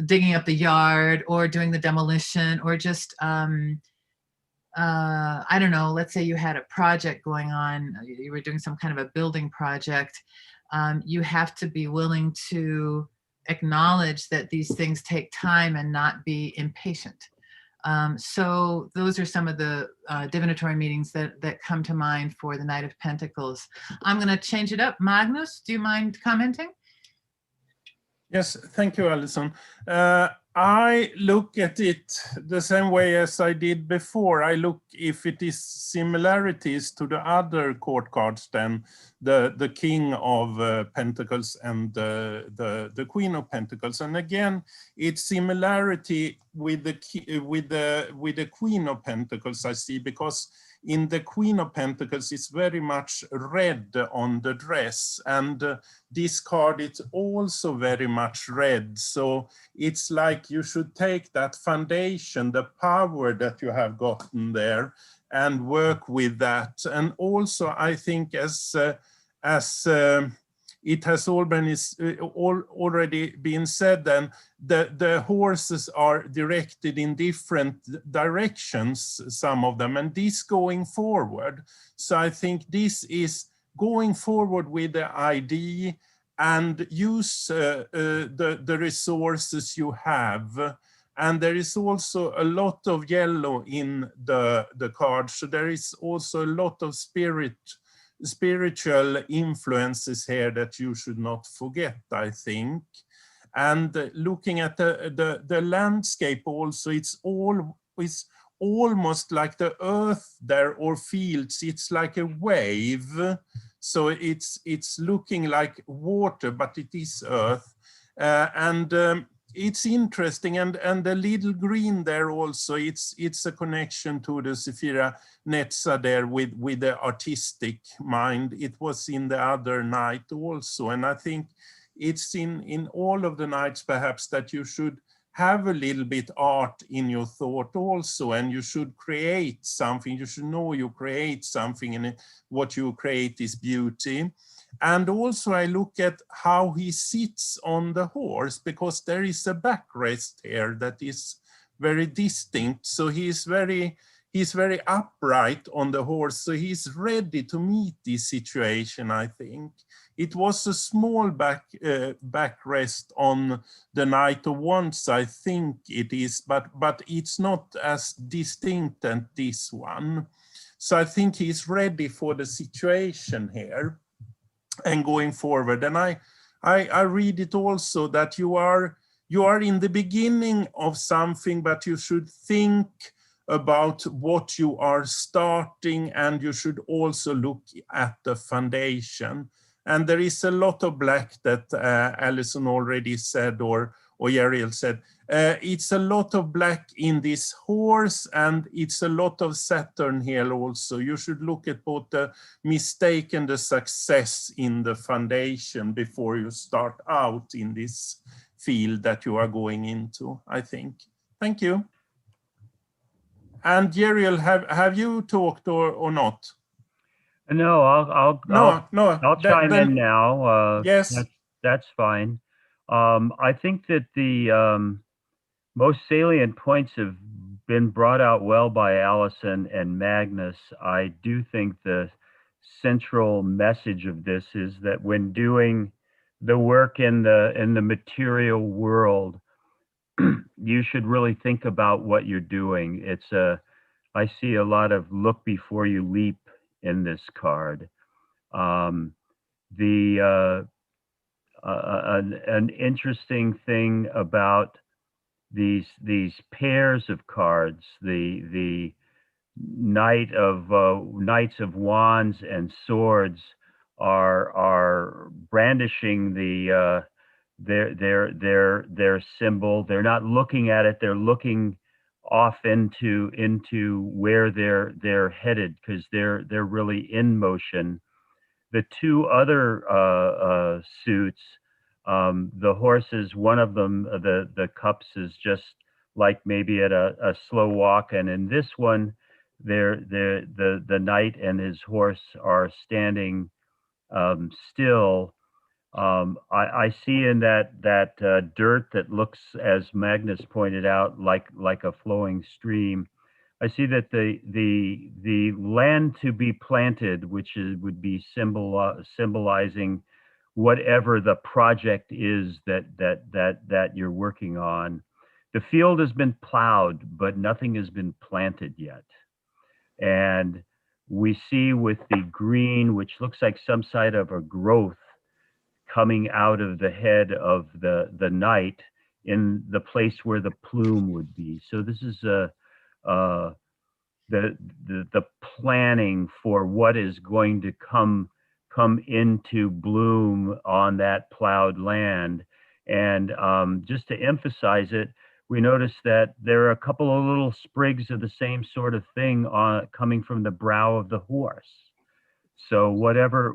[SPEAKER 3] digging up the yard or doing the demolition, or just, I don't know, let's say you had a project going on, you were doing some kind of a building project. You have to be willing to acknowledge that these things take time and not be impatient. So those are some of the divinatory meanings that come to mind for the Knight of Pentacles. I'm going to change it up. Magnus, do you mind commenting?
[SPEAKER 7] Yes, thank you, Alison. I look at it the same way as I did before. I look if it is similarities to the other court cards than the King of Pentacles and the Queen of Pentacles. And again, it's similarity with the Queen of Pentacles I see, because in the Queen of Pentacles, it's very much red on the dress, and this card is also very much red. So it's like you should take that foundation, the power that you have gotten there, and work with that. And also, I think as it has already been said, then the horses are directed in different directions, some of them, and this going forward. So I think this is going forward with the ID and use the resources you have. And there is also a lot of yellow in the card. So there is also a lot of spiritual influences here that you should not forget, I think. And looking at the landscape also, it's almost like the earth there, or fields. It's like a wave. So it's looking like water, but it is earth. It's interesting, and the little green there also, it's a connection to the Sephira Netza there with the artistic mind. It was in the other night also, and I think it's in all of the nights perhaps that you should have a little bit art in your thought also, and you should create something. You should know you create something, and what you create is beauty. And also I look at how he sits on the horse, because there is a backrest here that is very distinct. So he's he's very upright on the horse, so he's ready to meet this situation, I think. It was a small backrest on the Knight of Wands, I think it is, but it's not as distinct as this one. So I think he's ready for the situation here and going forward. And I read it also that you are in the beginning of something, but you should think about what you are starting, and you should also look at the foundation. And there is a lot of black that Alison already said, or Yariel said. It's a lot of black in this horse, and it's a lot of Saturn here also. You should look at both the mistake and the success in the foundation before you start out in this field that you are going into, I think. Thank you. And Yariel, have you talked or not?
[SPEAKER 5] No, I'll chime in now.
[SPEAKER 7] Yes,
[SPEAKER 5] that's fine. I think that the most salient points have been brought out well by Alison and Magnus. I do think the central message of this is that when doing the work in the material world, you should really think about what you're doing. I see a lot of look before you leap in this card. An interesting thing about these pairs of cards, the Knights of Wands and Swords are brandishing their symbol. They're not looking at it. They're looking off into where they're headed, because they're really in motion. The two other suits, the horses, one of them, the cups, is just like maybe at a slow walk, and in this one, the knight and his horse are standing still. I see in that dirt that looks, as Magnus pointed out, like a flowing stream. I see that the land to be planted, which would be symbolizing whatever the project is that you're working on. The field has been plowed, but nothing has been planted yet. And we see with the green, which looks like some side of a growth coming out of the head of the knight in the place where the plume would be. So this is the planning for what is going to come into bloom on that plowed land. And just to emphasize it, we notice that there are a couple of little sprigs of the same sort of thing coming from the brow of the horse. So whatever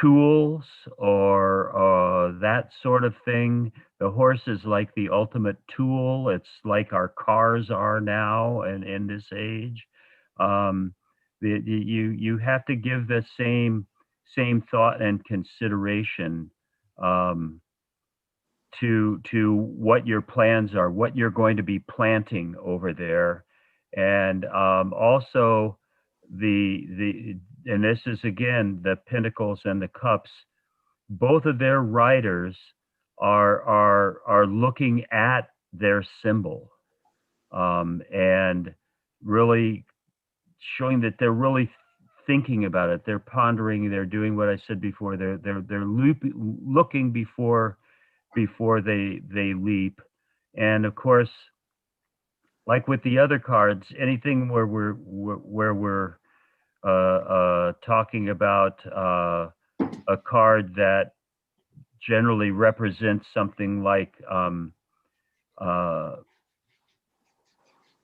[SPEAKER 5] tools or that sort of thing, the horse is like the ultimate tool. It's like our cars are now, and in this age, you have to give the same thought and consideration to what your plans are, what you're going to be planting over there. And also and this is again the Pentacles and the Cups, both of their riders are looking at their symbol, and really showing that they're really thinking about it. They're pondering. They're doing what I said before. They're looking before they leap. And of course, like with the other cards, anything where we're talking about a card that generally represents something like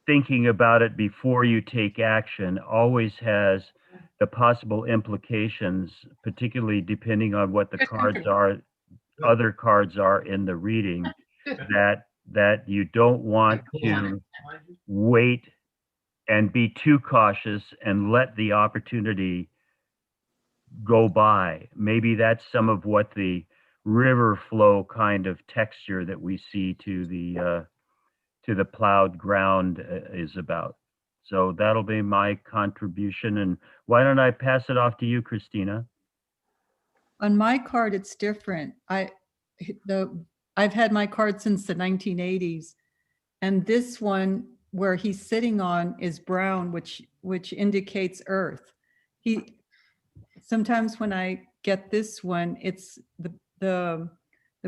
[SPEAKER 5] thinking about it before you take action, always has the possible implications, particularly depending on what the cards are, other cards are in the reading, that you don't want to wait and be too cautious and let the opportunity go by. Maybe that's some of what the river flow kind of texture that we see to to the plowed ground is about. So that'll be my contribution. And why don't I pass it off to you, Christina?
[SPEAKER 4] On my card, it's different. I've had my card since the 1980s. And this one where he's sitting on is brown, which indicates earth. Sometimes when I get this one, it's the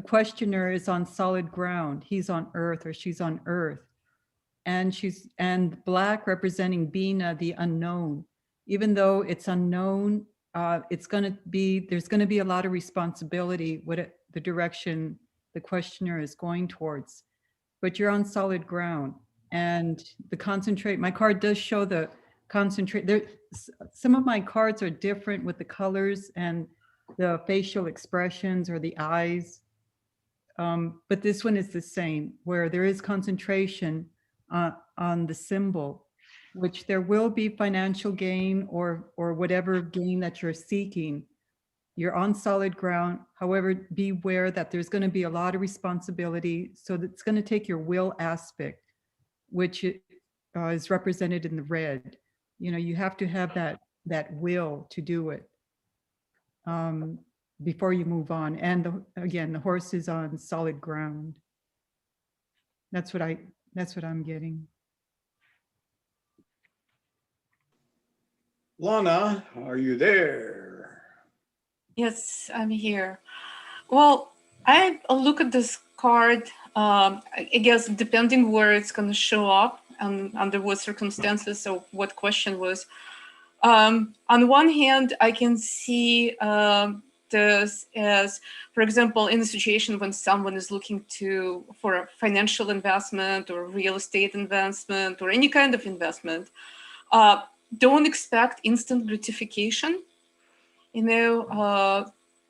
[SPEAKER 4] questioner is on solid ground. He's on earth or she's on earth. And black representing Bina, the unknown. Even though it's unknown, there's going to be a lot of responsibility the direction the questioner is going towards. But you're on solid ground, and my card does show the concentrate. Some of my cards are different with the colors and the facial expressions or the eyes. But this one is the same, where there is concentration on the symbol, which there will be financial gain or whatever gain that you're seeking. You're on solid ground. However, beware that there's going to be a lot of responsibility. So that's going to take your will aspect, which is represented in the red. You have to have that will to do it before you move on. And again, the horse is on solid ground. That's what I'm getting.
[SPEAKER 1] Lana, are you there?
[SPEAKER 8] Yes, I'm here. Well, I look at this card, I guess, depending where it's going to show up and under what circumstances or what question was. On one hand, I can see this as, for example, in a situation when someone is looking for a financial investment or real estate investment or any kind of investment. Don't expect instant gratification.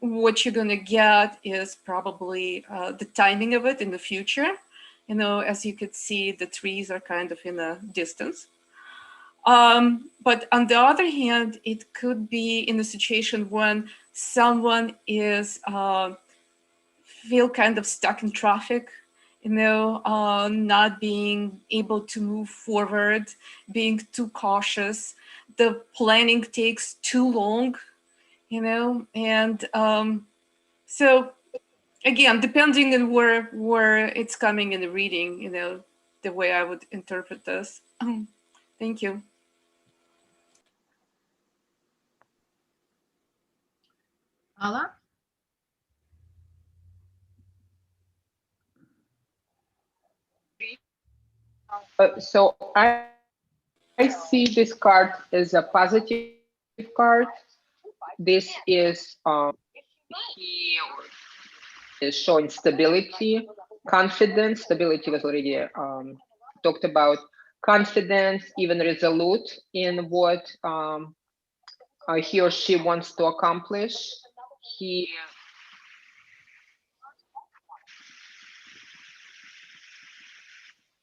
[SPEAKER 8] What you're going to get is probably the timing of it in the future. As you could see, the trees are kind of in a distance. But on the other hand, it could be in a situation when someone is feel kind of stuck in traffic, not being able to move forward, being too cautious. The planning takes too long. So again, depending on where it's coming in the reading, the way I would interpret this. Thank you.
[SPEAKER 3] Ala?
[SPEAKER 6] So I see this card as a positive card. This is he is showing stability, confidence. Stability was already talked about. Confidence, even resolute in what he or she wants to accomplish.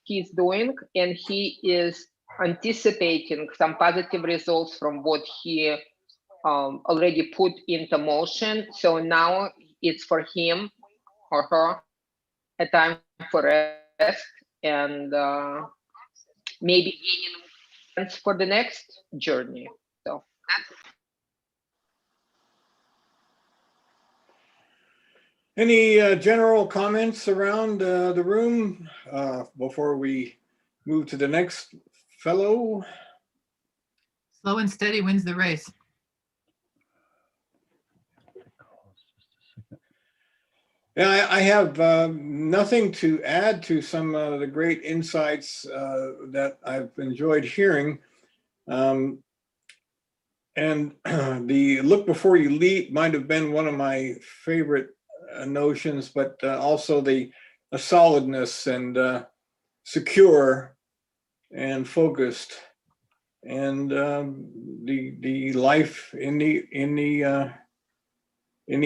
[SPEAKER 6] He's doing, and he is anticipating some positive results from what he already put into motion. So now it's for him or her a time for rest and maybe gaining for the next journey. So that's it.
[SPEAKER 1] Any general comments around the room before we move to the next fellow?
[SPEAKER 3] Slow and steady wins the race.
[SPEAKER 1] Yeah, I have nothing to add to some of the great insights that I've enjoyed hearing. And the look before you leap might have been one of my favorite notions, but also the solidness and secure and focused, and the life in the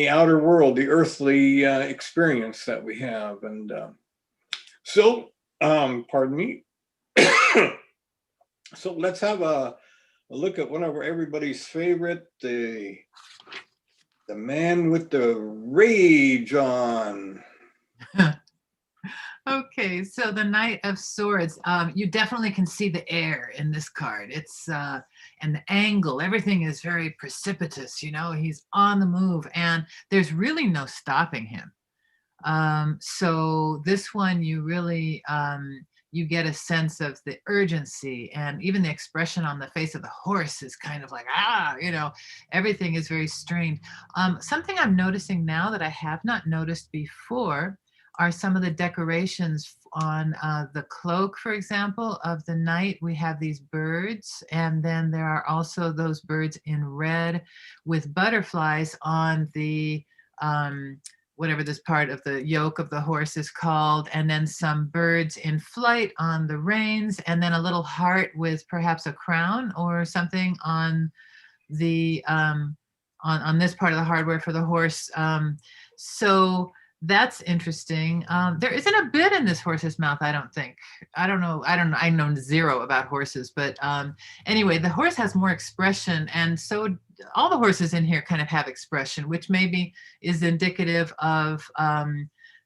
[SPEAKER 1] outer world, the earthly experience that we have. And so, pardon me. So let's have a look at one of everybody's favorite, the man with the rage on.
[SPEAKER 3] Okay, so the Knight of Swords, you definitely can see the air in this card. It's and the angle, everything is very precipitous, you know, he's on the move and there's really no stopping him. So this one, you really, you get a sense of the urgency, and even the expression on the face of the horse is kind of like, you know, everything is very strained. Something I'm noticing now that I have not noticed before are some of the decorations on the cloak, for example, of the knight. We have these birds, and then there are also those birds in red with butterflies on the whatever this part of the yoke of the horse is called, and then some birds in flight on the reins, and then a little heart with perhaps a crown or something on the on this part of the hardware for the horse. So that's interesting. There isn't a bit in this horse's mouth, I don't think. I don't know. I know zero about horses, but anyway, the horse has more expression, and so all the horses in here kind of have expression, which maybe is indicative of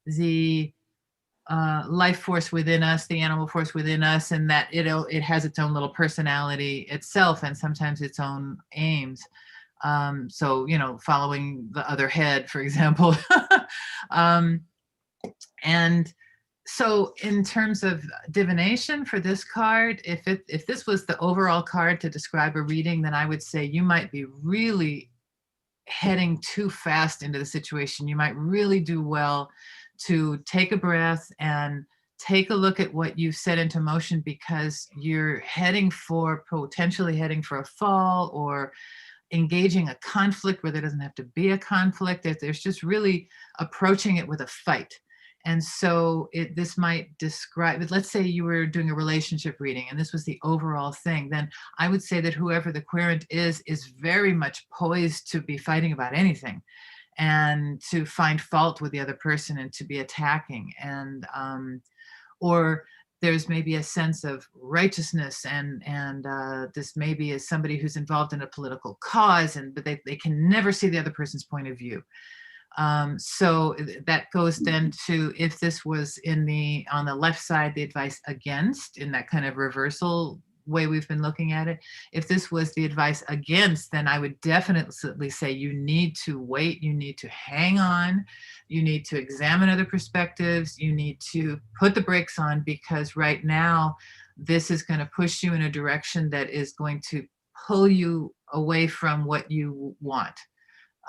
[SPEAKER 3] the life force within us, the animal force within us, and that it has its own little personality itself, and sometimes its own aims. So, you know, following the other head, for example. And so in terms of divination for this card, if this was the overall card to describe a reading, then I would say you might be really heading too fast into the situation. You might really do well to take a breath and take a look at what you've set into motion, because you're potentially heading for a fall or engaging a conflict where there doesn't have to be a conflict. There's just really approaching it with a fight. And so this might describe, let's say you were doing a relationship reading and this was the overall thing, then I would say that whoever the querent is very much poised to be fighting about anything and to find fault with the other person and to be attacking. And or there's maybe a sense of righteousness, and this maybe is somebody who's involved in a political cause, but they can never see the other person's point of view. So that goes then to, if this was on the left side, the advice against, in that kind of reversal way we've been looking at it. If this was the advice against, then I would definitely say you need to wait, you need to hang on, you need to examine other perspectives, you need to put the brakes on, because right now this is going to push you in a direction that is going to pull you away from what you want,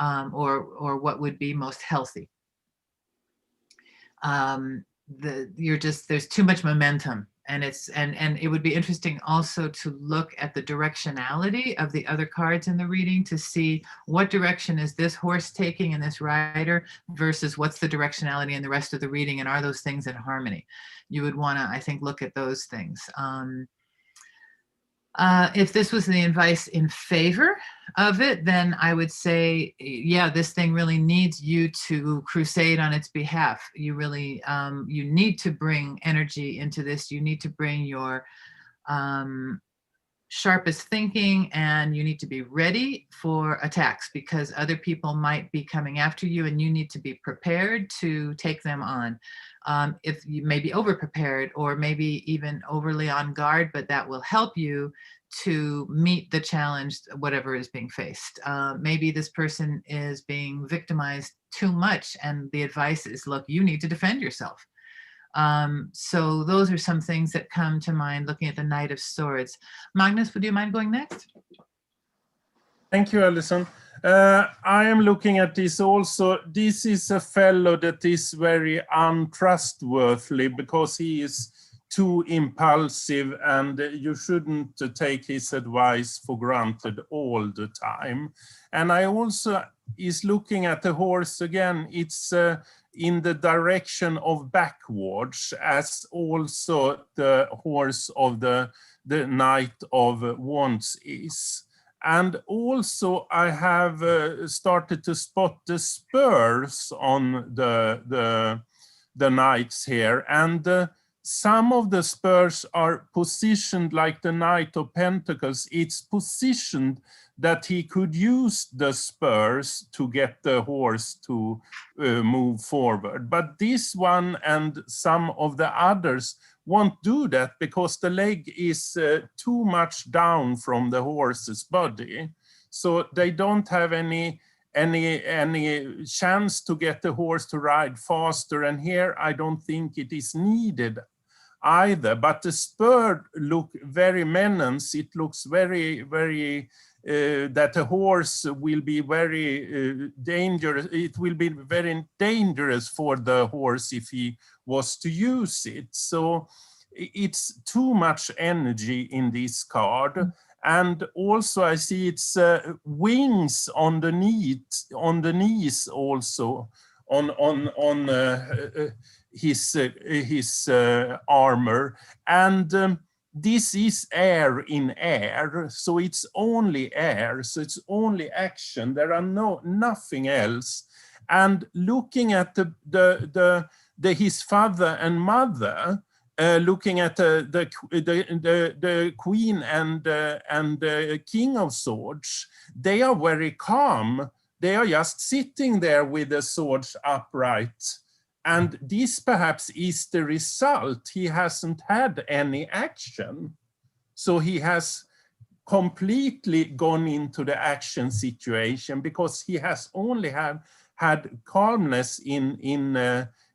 [SPEAKER 3] or what would be most healthy. There's too much momentum. And it would be interesting also to look at the directionality of the other cards in the reading to see what direction is this horse taking and this rider versus what's the directionality in the rest of the reading, and are those things in harmony? You would want to, I think, look at those things. If this was the advice in favor of it, then I would say, yeah, this thing really needs you to crusade on its behalf. You really, you need to bring energy into this. You need to bring your sharpest thinking, and you need to be ready for attacks, because other people might be coming after you and you need to be prepared to take them on. If you may be over prepared or maybe even overly on guard, but that will help you to meet the challenge, whatever is being faced. Maybe this person is being victimized too much and the advice is, look, you need to defend yourself. So those are some things that come to mind looking at the Knight of Swords. Magnus, would you mind going next?
[SPEAKER 7] Thank you, Alison. I am looking at this also. This is a fellow that is very untrustworthy because he is too impulsive, and you shouldn't take his advice for granted all the time. And I also is looking at the horse again. It's in the direction of backwards, as also the horse of the Knight of Wands is. And also I have started to spot the spurs on the knights here, and some of the spurs are positioned like the Knight of Pentacles. It's positioned that he could use the spurs to get the horse to move forward. But this one and some of the others won't do that because the leg is too much down from the horse's body. So they don't have any chance to get the horse to ride faster. And here I don't think it is needed either. But the spur look very menacing. It looks very, very that the horse will be very dangerous. It will be very dangerous for the horse if he was to use it. So it's too much energy in this card. And also I see it's wings on the knees also on his armor. And this is air in air, so it's only air, so it's only action. There are nothing else. And looking at his father and mother, looking at the Queen and the King of Swords, they are very calm. They are just sitting there with the swords upright. And this perhaps is the result. He hasn't had any action. So he has completely gone into the action situation because he has only had calmness in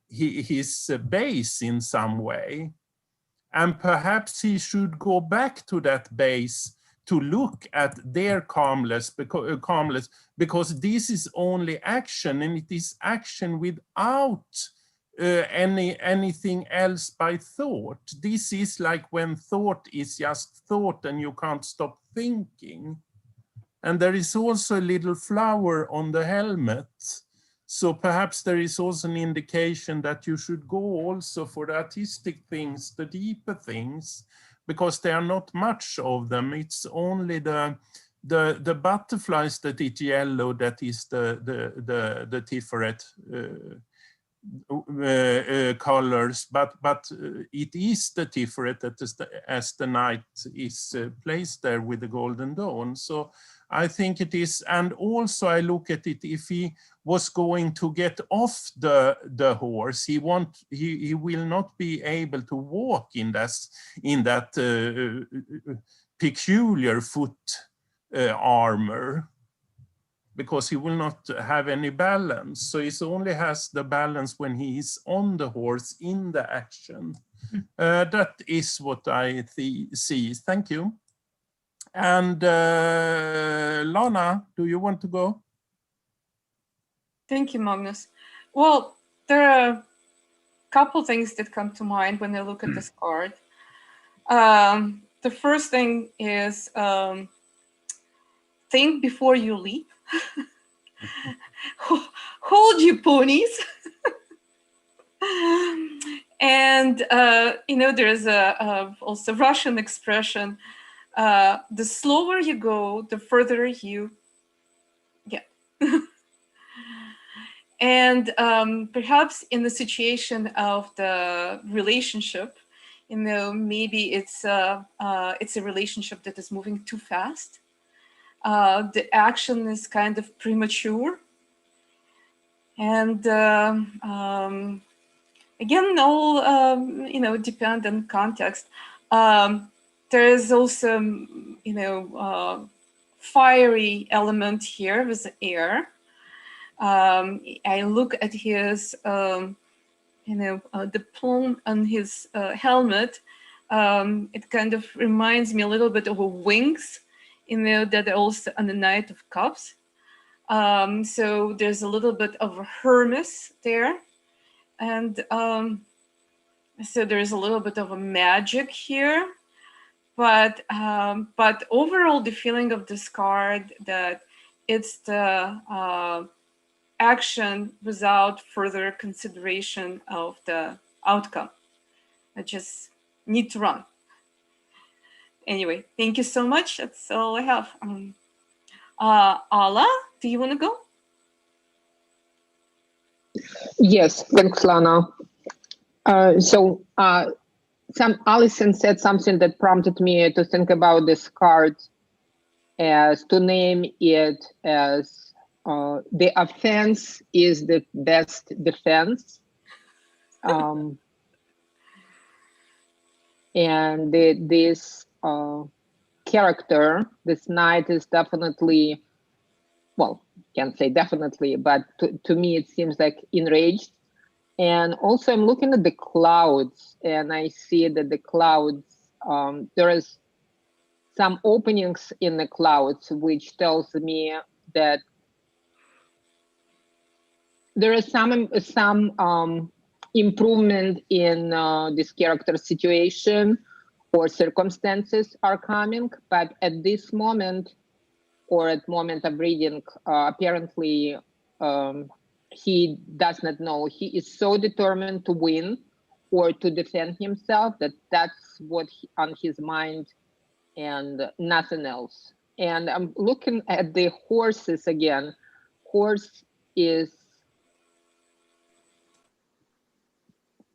[SPEAKER 7] his base in some way. And perhaps he should go back to that base to look at their calmness because this is only action, and it is action without anything else by thought. This is like when thought is just thought and you can't stop thinking. And there is also a little flower on the helmet. So perhaps there is also an indication that you should go also for the artistic things, the deeper things, because there are not much of them. It's only the butterflies that is yellow that is the Tiferet colors, but it is the Tiferet that is as the knight is placed there with the golden dawn. So I think it is, and also I look at it, if he was going to get off the horse, he will not be able to walk in that peculiar foot armor, because he will not have any balance. So he only has the balance when he is on the horse in the action. That is what I see. Thank you. And Lana, do you want to go?
[SPEAKER 8] Thank you, Magnus. Well, there are a couple things that come to mind when I look at this card. The first thing is think before you leap. Hold your ponies. And there's also Russian expression, the slower you go, the further you get. And perhaps in the situation of the relationship, maybe it's a relationship that is moving too fast. The action is kind of premature. And again, all depend on context. There is also, fiery element here with the air. I look at his, the plume on his helmet. It kind of reminds me a little bit of wings, that are also on the Knight of Cups. So there's a little bit of Hermes there. And so there's a little bit of a magic here. But overall, the feeling of this card that it's the action without further consideration of the outcome. I just need to run. Anyway, thank you so much. That's all I have. Ala, do you want to go?
[SPEAKER 6] Yes, thanks, Lana. So Allison said something that prompted me to think about this card as to name it as the offense is the best defense. And this character, this knight, is definitely, well, can't say definitely, but to me it seems like enraged. And also I'm looking at the clouds, and I see that the clouds, there is some openings in the clouds, which tells me that there is some improvement in this character's situation or circumstances are coming, but at this moment, or at moment of reading, apparently he does not know. He is so determined to win or to defend himself that that's what on his mind and nothing else. And I'm looking at the horses again. Horse is,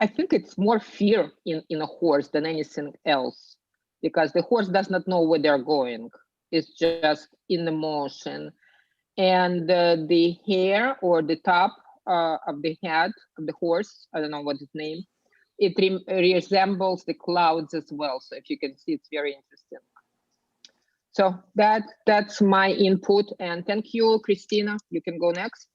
[SPEAKER 6] I think it's more fear in a horse than anything else, because the horse does not know where they're going. It's just in the motion. And the hair or the top of the head of the horse, I don't know what its name, it resembles the clouds as well. So if you can see, it's very interesting. So that's my input, and thank you, Christina. You can go next.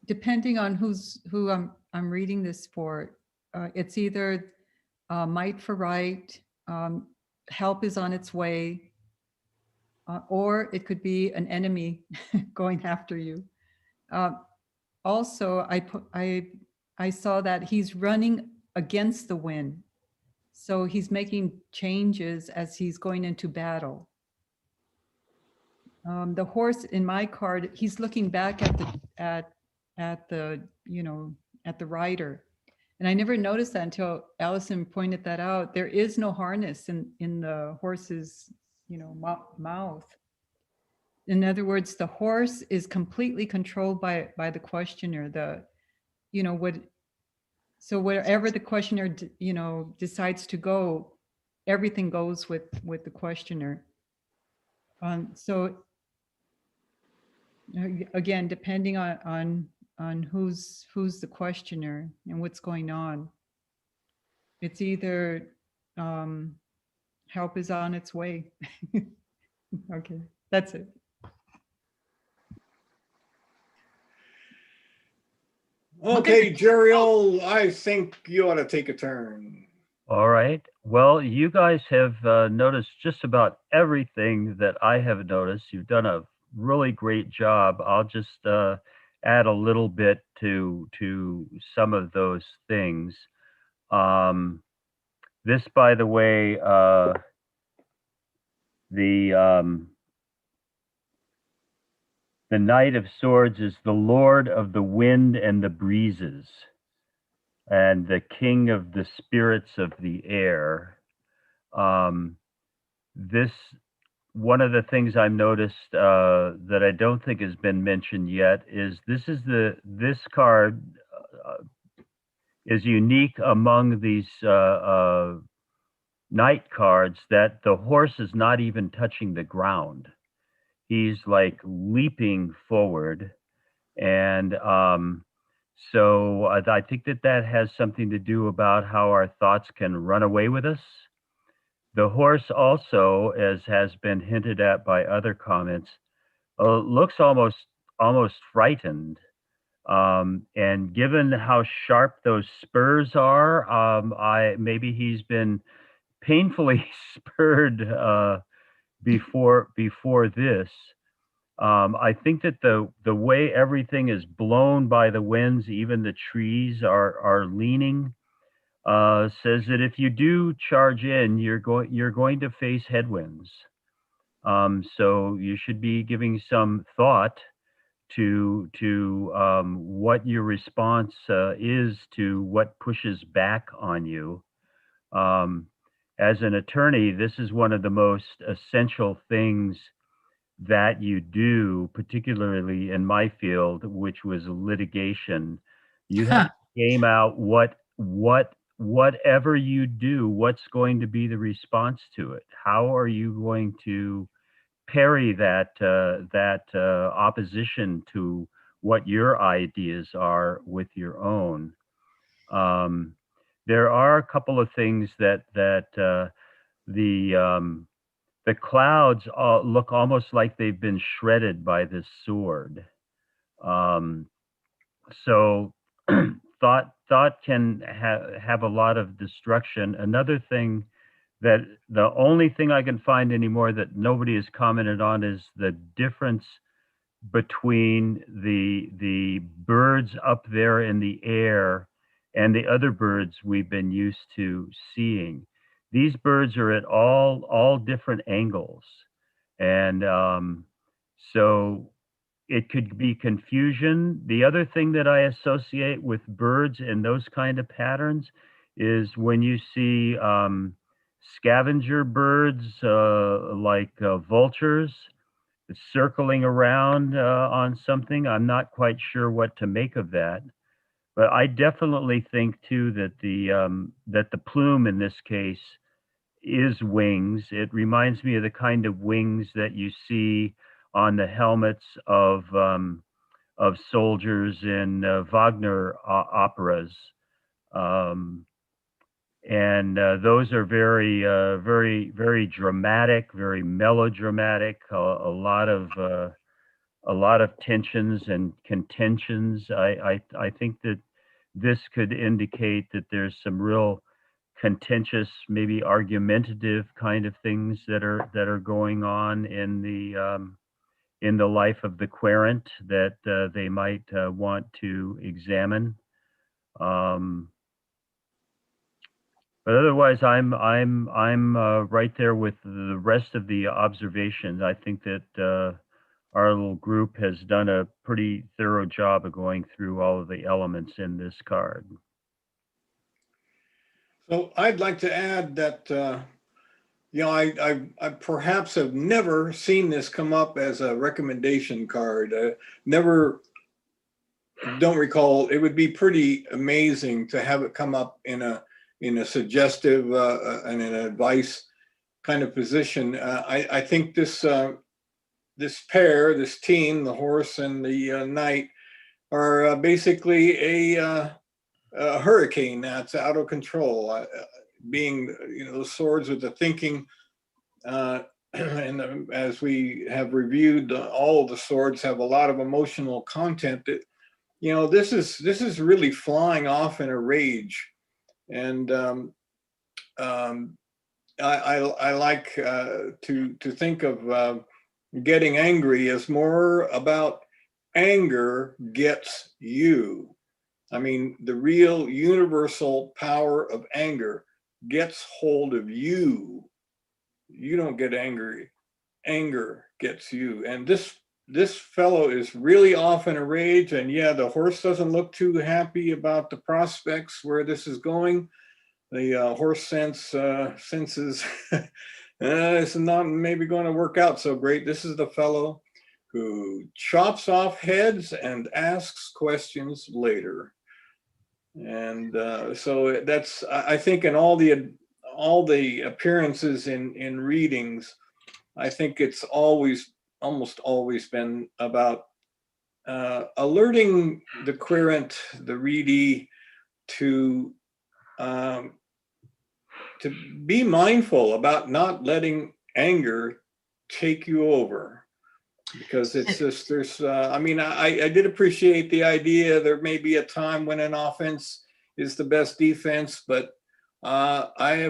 [SPEAKER 4] Depending on who I'm reading this for, it's either might for right, help is on its way, or it could be an enemy going after you. Also, I saw that he's running against the wind. So he's making changes as he's going into battle. The horse in my card, he's looking back at the rider. And I never noticed that until Allison pointed that out. There is no harness in the horse's, mouth. In other words, the horse is completely controlled by the questioner. So wherever the questioner, decides to go, everything goes with the questioner. So again, depending on who's the questioner and what's going on, it's either help is on its way. Okay, that's it.
[SPEAKER 1] Okay, Jeriel, I think you ought to take a turn.
[SPEAKER 5] All right. Well, you guys have noticed just about everything that I have noticed. You've done a really great job. I'll just add a little bit to some of those things. This, by the way, the Knight of Swords is the Lord of the Wind and the Breezes, and the King of the Spirits of the Air. This, one of the things I've noticed that I don't think has been mentioned yet is this card is unique among these knight cards, that the horse is not even touching the ground. He's like leaping forward. And so I think that has something to do about how our thoughts can run away with us. The horse also, as has been hinted at by other comments, looks almost frightened. And given how sharp those spurs are, maybe he's been painfully spurred before this. I think that the way everything is blown by the winds, even the trees are leaning, says that if you do charge in, you're going to face headwinds. So you should be giving some thought to what your response is to what pushes back on you. As an attorney, this is one of the most essential things that you do, particularly in my field, which was litigation. You game out whatever you do, what's going to be the response to it? How are you going to parry that opposition to what your ideas are with your own? There are a couple of things that the clouds look almost like they've been shredded by this sword. So thought can have a lot of destruction. Another thing that the only thing I can find anymore that nobody has commented on is the difference between the birds up there in the air and the other birds we've been used to seeing. These birds are at all different angles. And so it could be confusion. The other thing that I associate with birds and those kind of patterns is when you see scavenger birds like vultures circling around on something. I'm not quite sure what to make of that. But I definitely think too that the plume in this case is wings. It reminds me of the kind of wings that you see on the helmets of soldiers in Wagner operas, and those are very dramatic, very melodramatic. A lot of tensions and contentions. I think that this could indicate that there's some real contentious, maybe argumentative kind of things that are going on in the life of the querent that they might want to examine. But otherwise, I'm right there with the rest of the observations. I think that our little group has done a pretty thorough job of going through all of the elements in this card.
[SPEAKER 1] So I'd like to add that, I perhaps have never seen this come up as a recommendation card. Don't recall. It would be pretty amazing to have it come up in a suggestive and an advice kind of position. I think this pair, this team, the horse and the knight, are basically a hurricane that's out of control, being those swords with the thinking, and as we have reviewed, all of the swords have a lot of emotional content that this is really flying off in a rage. And I like to think of getting angry as more about anger gets you. I mean, the real universal power of anger gets hold of you. You don't get angry. Anger gets you. And this fellow is really off in a rage. And yeah, the horse doesn't look too happy about the prospects where this is going. The horse senses it's not maybe going to work out so great. This is the fellow who chops off heads and asks questions later. And so that's, I think, in all the appearances in readings, I think it's almost always been about alerting the querent, the readee, to be mindful about not letting anger take you over. Because it's just, there's, I did appreciate the idea there may be a time when an offense is the best defense, but I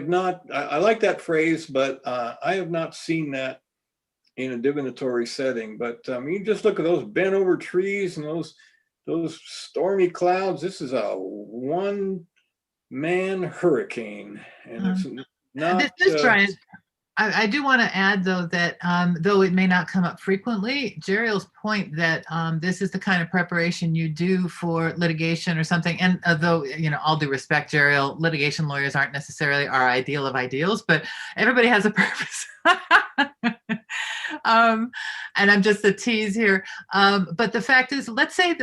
[SPEAKER 1] like that phrase, but I have not seen that in a divinatory setting. But you just look at those bent over trees and those stormy clouds. This is a one-man hurricane, and it's not.
[SPEAKER 3] I do want to add, though, that though it may not come up frequently, Jeriel's point that this is the kind of preparation you do for litigation or something. And although, all due respect, Jeriel, litigation lawyers aren't necessarily our ideal of ideals, but everybody has a purpose. And I'm just a tease here. But the fact is, let's say,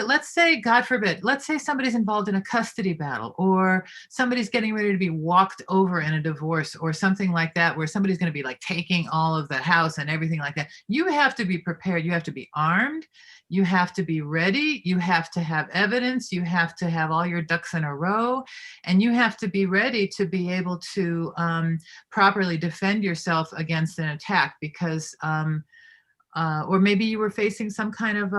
[SPEAKER 3] God forbid, let's say somebody's involved in a custody battle, or somebody's getting ready to be walked over in a divorce or something like that, where somebody's going to be like taking all of the house and everything like that. You have to be prepared. You have to be armed. You have to be ready. You have to have evidence. You have to have all your ducks in a row, and you have to be ready to be able to properly defend yourself against an attack, because or maybe you were facing some kind of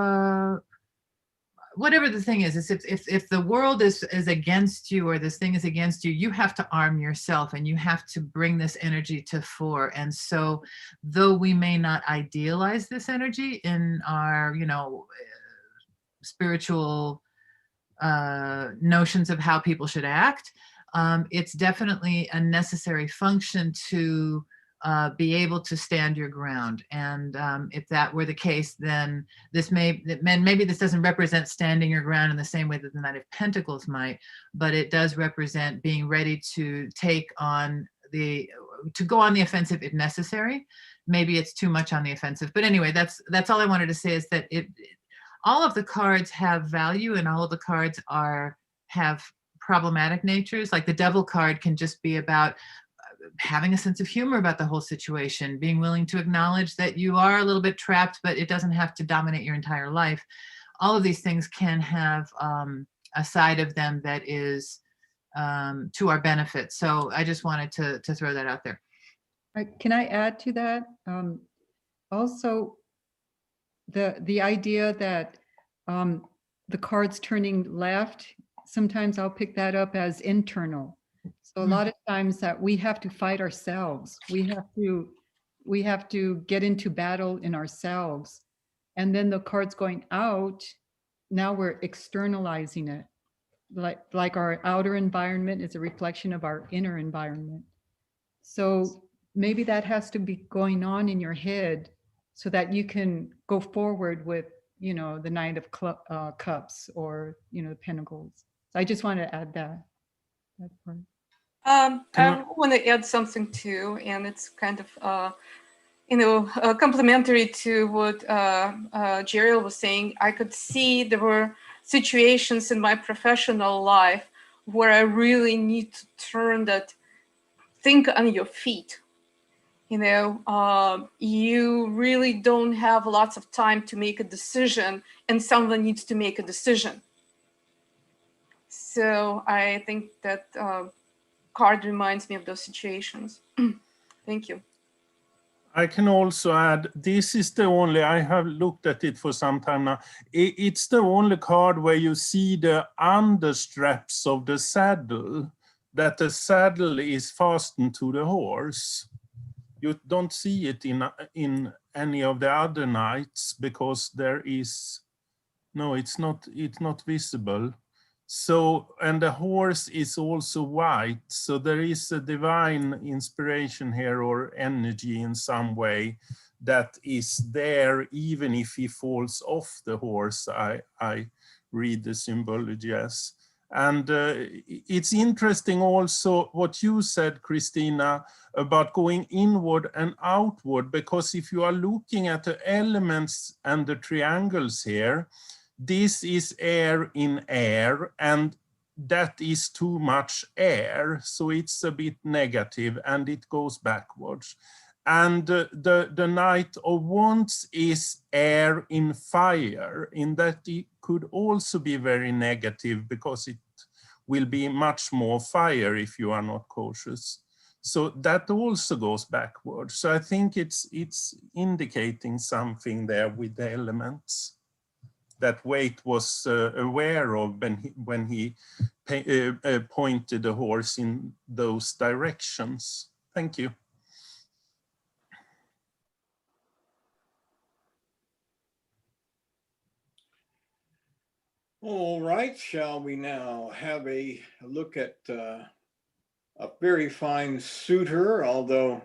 [SPEAKER 3] whatever the thing is if the world is against you, or this thing is against you, you have to arm yourself, and you have to bring this energy to fore. And so, though we may not idealize this energy in our, spiritual notions of how people should act, it's definitely a necessary function to be able to stand your ground. And if that were the case, then maybe this doesn't represent standing your ground in the same way that the Knight of Pentacles might, but it does represent being ready to go on the offensive if necessary. Maybe it's too much on the offensive, but anyway, that's all I wanted to say, is that all of the cards have value, and all of the cards have problematic natures. Like the Devil card can just be about having a sense of humor about the whole situation, being willing to acknowledge that you are a little bit trapped, but it doesn't have to dominate your entire life. All of these things can have a side of them that is to our benefit. So I just wanted to throw that out there.
[SPEAKER 4] Can I add to that? Also, the idea that the cards turning left, sometimes I'll pick that up as internal. So a lot of times that we have to fight ourselves. We have to get into battle in ourselves. And then the cards going out, now we're externalizing it. Like our outer environment is a reflection of our inner environment. So maybe that has to be going on in your head so that you can go forward with, the Knight of Cups, or, the Pentacles. So I just want to add that part.
[SPEAKER 8] I want to add something too, and it's kind of, complementary to what Jeriel was saying. I could see there were situations in my professional life where I really need to think on your feet. You really don't have lots of time to make a decision, and someone needs to make a decision. So I think that card reminds me of those situations. Thank you.
[SPEAKER 7] I can also add, this is the only, I have looked at it for some time now, it's the only card where you see the understraps of the saddle, that the saddle is fastened to the horse. You don't see it in any of the other knights, because there is, no, it's not visible. So, and the horse is also white. So there is a divine inspiration here, or energy in some way, that is there, even if he falls off the horse. I read the symbology as. And it's interesting also what you said, Christina, about going inward and outward, because if you are looking at the elements and the triangles here, this is air in air, and that is too much air, so it's a bit negative and it goes backwards. And the Knight of Wands is air in fire, in that it could also be very negative, because it will be much more fire if you are not cautious. So that also goes backwards. So I think it's indicating something there with the elements that Waite was aware of when he pointed the horse in those directions. Thank you.
[SPEAKER 1] All right, shall we now have a look at a very fine suitor, although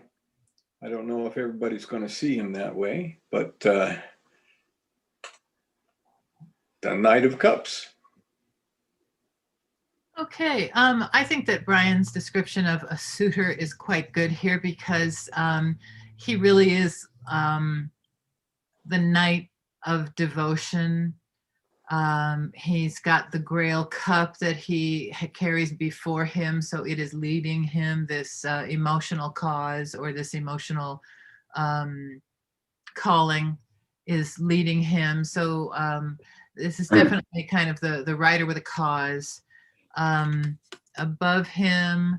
[SPEAKER 1] I don't know if everybody's going to see him that way, but the Knight of Cups.
[SPEAKER 3] Okay, I think that Brian's description of a suitor is quite good here because he really is the knight of devotion. He's got the Grail cup that he carries before him, so it is leading him, this emotional cause or this emotional calling is leading him. So this is definitely kind of the rider with a cause. Above him,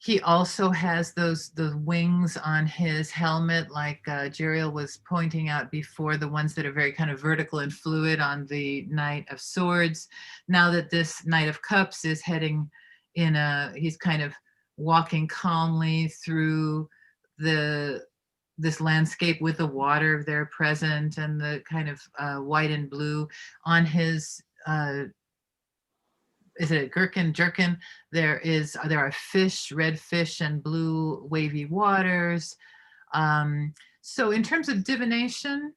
[SPEAKER 3] he also has the wings on his helmet, like Jeriel was pointing out before, the ones that are very kind of vertical and fluid on the Knight of Swords. Now that this Knight of Cups is heading he's kind of walking calmly through this landscape with the water there present and the kind of white and blue on his is it a jerkin? There are fish, red fish and blue wavy waters. So in terms of divination,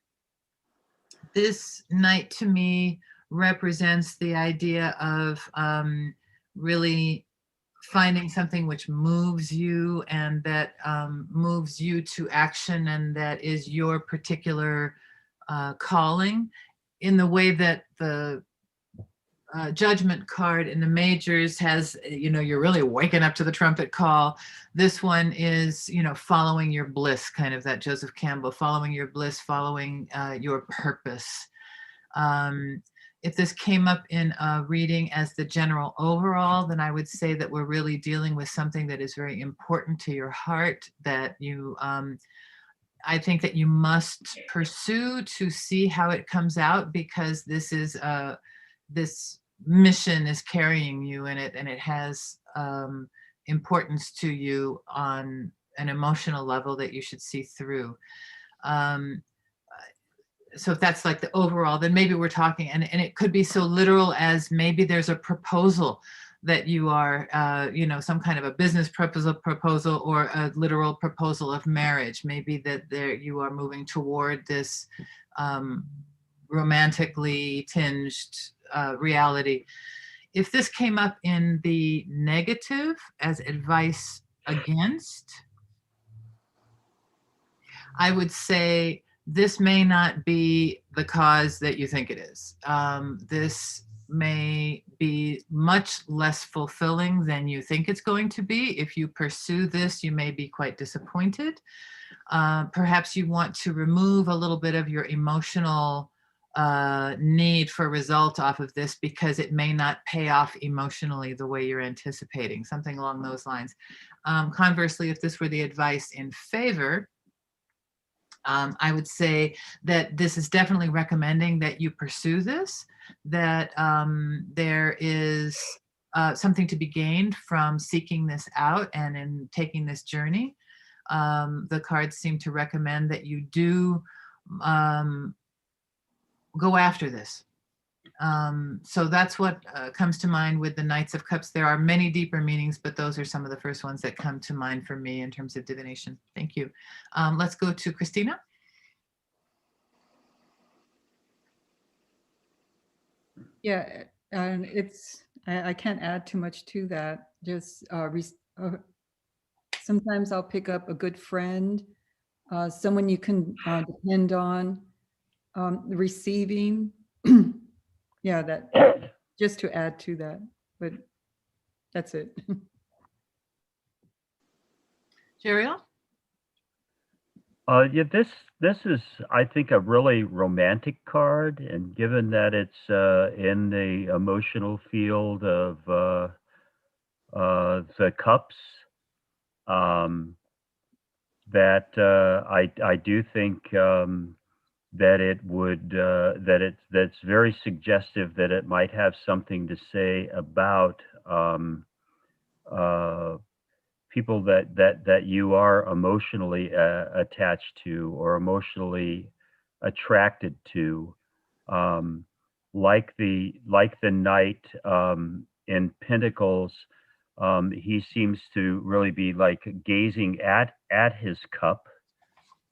[SPEAKER 3] this knight to me represents the idea of really finding something which moves you and that moves you to action and that is your particular calling, in the way that the judgment card in the majors has, you're really waking up to the trumpet call. This one is, following your bliss, kind of that Joseph Campbell, following your bliss, following your purpose. If this came up in a reading as the general overall, then I would say that we're really dealing with something that is very important to your heart, that you, I think that you must pursue to see how it comes out, because this is this mission is carrying you in it, and it has importance to you on an emotional level that you should see through. So if that's like the overall, then maybe we're talking, and it could be so literal as maybe there's a proposal that you are, some kind of a business proposal or a literal proposal of marriage. Maybe that there you are moving toward this romantically tinged reality. If this came up in the negative as advice against, I would say this may not be the cause that you think it is. This may be much less fulfilling than you think it's going to be. If you pursue this, you may be quite disappointed. Perhaps you want to remove a little bit of your emotional need for result off of this because it may not pay off emotionally the way you're anticipating, something along those lines. Conversely, if this were the advice in favor, I would say that this is definitely recommending that you pursue this, that there is something to be gained from seeking this out and in taking this journey. The cards seem to recommend that you do go after this. So that's what comes to mind with the Knights of Cups. There are many deeper meanings, but those are some of the first ones that come to mind for me in terms of divination. Thank you. Let's go to Christina.
[SPEAKER 4] Yeah, and I can't add too much to that. Just sometimes I'll pick up a good friend, someone you can depend on, receiving. Yeah, that just to add to that, but that's it.
[SPEAKER 3] Jeriel?
[SPEAKER 5] Yeah, this is, I think, a really romantic card, and given that it's in the emotional field of the cups, that I do think that it would that's very suggestive that it might have something to say about people that you are emotionally attached to or emotionally attracted to, like the knight in Pentacles. He seems to really be like gazing at his cup,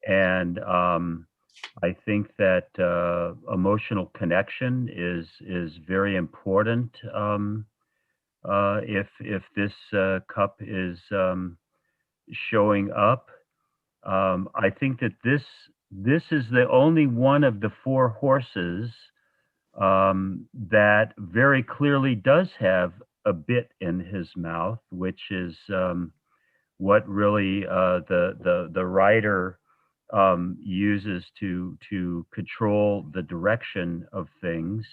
[SPEAKER 5] and I think that emotional connection is very important. If this cup is showing up, I think that this is the only one of the four horses that very clearly does have a bit in his mouth, which is what really the rider uses to control the direction of things.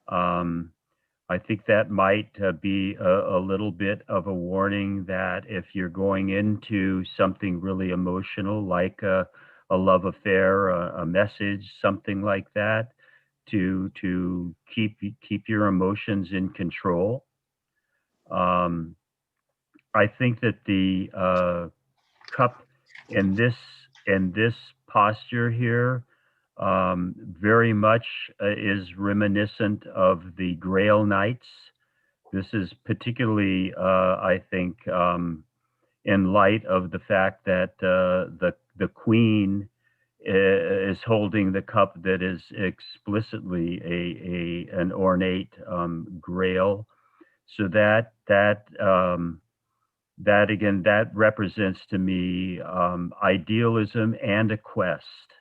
[SPEAKER 5] I think that might be a little bit of a warning that if you're going into something really emotional, like a love affair, a message, something like that, to keep your emotions in control. I think that the cup in this posture here very much is reminiscent of the Grail Knights. This is particularly, I think, in light of the fact that the Queen is holding the cup that is explicitly an ornate Grail. So that again, that represents to me idealism and a quest.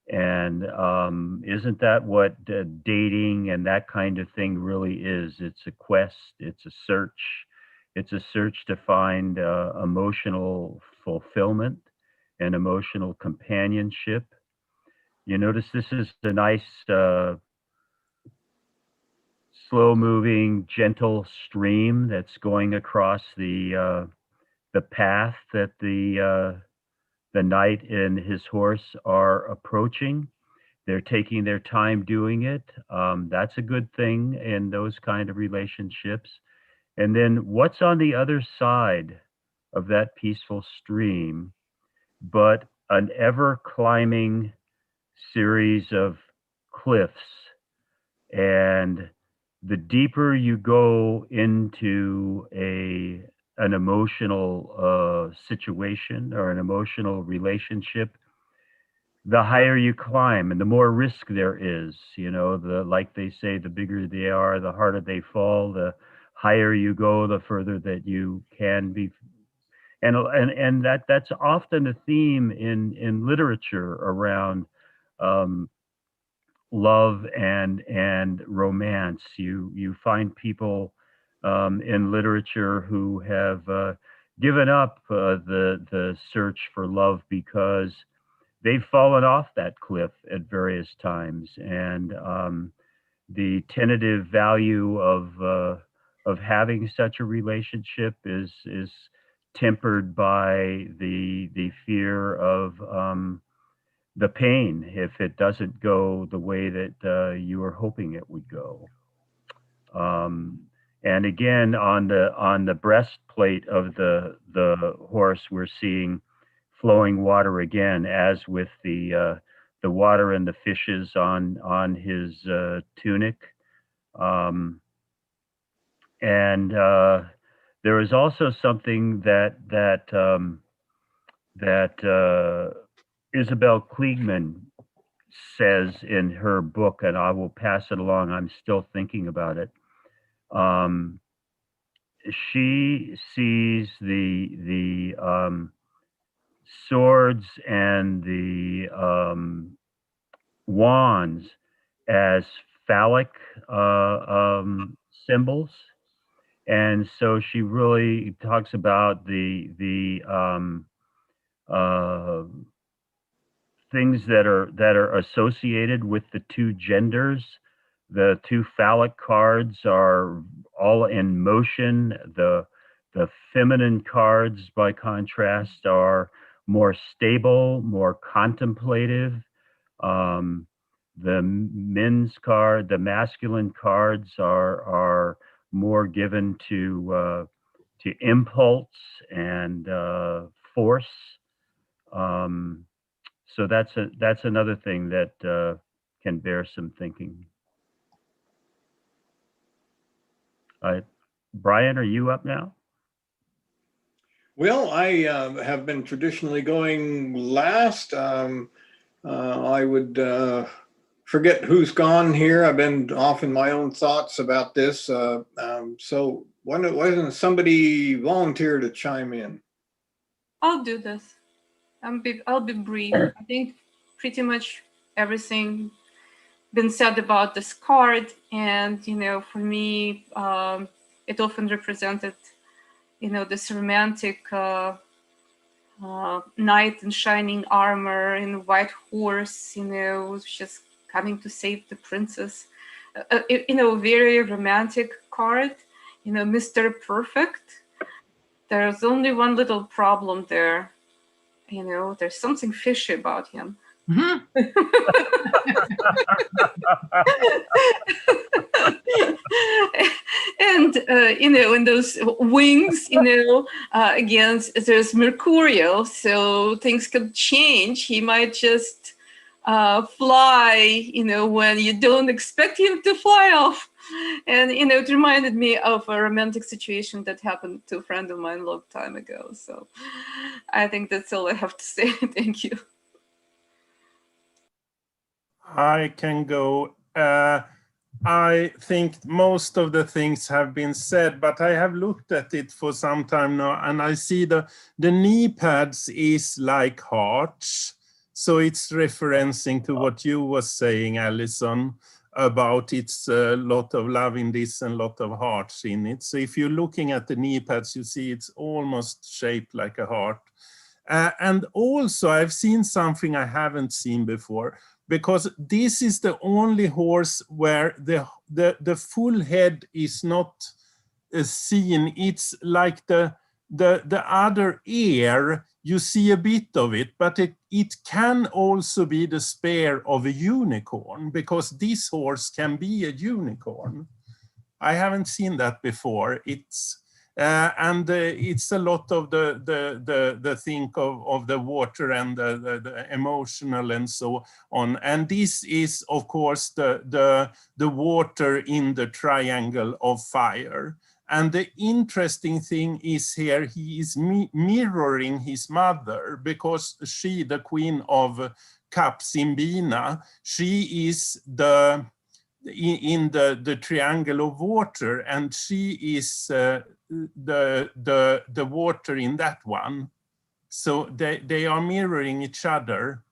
[SPEAKER 5] And isn't that what dating and that kind of thing really is? It's a quest, it's a search to find emotional fulfillment and emotional companionship. You notice this is a nice slow moving, gentle stream that's going across the path that the knight and his horse are approaching. They're taking their time doing it. That's a good thing in those kind of relationships. And then what's on the other side of that peaceful stream but an ever climbing series of cliffs? And the deeper you go into an emotional situation or an emotional relationship, the higher you climb and the more risk there is. You know, like they say, the bigger they are, the harder they fall. The higher you go, the further that you can be. And that's often a theme in literature around love and romance. You find people in literature who have given up the search for love because they've fallen off that cliff at various times, and the tentative value of having such a relationship is tempered by the fear of the pain if it doesn't go the way that you were hoping it would go. And again, on the breastplate of the horse, we're seeing flowing water again, as with the water and the fishes on his tunic. And there is also something that Isabel Kliegman says in her book, and I will pass it along. I'm still thinking about it. She sees the swords and the wands as phallic symbols, and so she really talks about the things that are associated with the two genders. The two phallic cards are all in motion. The feminine cards, by contrast, are more stable, more contemplative. The masculine cards are more given to impulse and force. So that's another thing that can bear some thinking. Brian, are you up now?
[SPEAKER 1] Well, I have been traditionally going last. I would forget who's gone here. I've been off in my own thoughts about this. So why doesn't somebody volunteer to chime in?
[SPEAKER 8] I'll do this. I'll be brief. I think pretty much everything been said about this card, and for me, it often represented, this romantic knight in shining armor in a white horse, just coming to save the princess. Very romantic card. Mr. Perfect. There's only one little problem there. There's something fishy about him.
[SPEAKER 3] Mhm.
[SPEAKER 8] And in those wings, again, there's Mercurial, so things could change. He might just fly, when you don't expect him to fly off. And it reminded me of a romantic situation that happened to a friend of mine a long time ago. So I think that's all I have to say. Thank you.
[SPEAKER 7] I can go. I think most of the things have been said, but I have looked at it for some time now, and I see the knee pads is like hearts. So it's referencing to what you was saying, Alison, about it's a lot of love in this and a lot of hearts in it. So if you're looking at the knee pads, you see it's almost shaped like a heart. And also I've seen something I haven't seen before, because this is the only horse where the full head is not seen. It's like the other ear, you see a bit of it, but it can also be the spear of a unicorn, because this horse can be a unicorn. I haven't seen that before. It's it's a lot of the think of the water and the emotional and so on. And this is, of course, the water in the triangle of fire. And the interesting thing is here, he is mirroring his mother, because she, the Queen of Cups, Imbina, she is in the triangle of water, and she is the water in that one. So they are mirroring each other,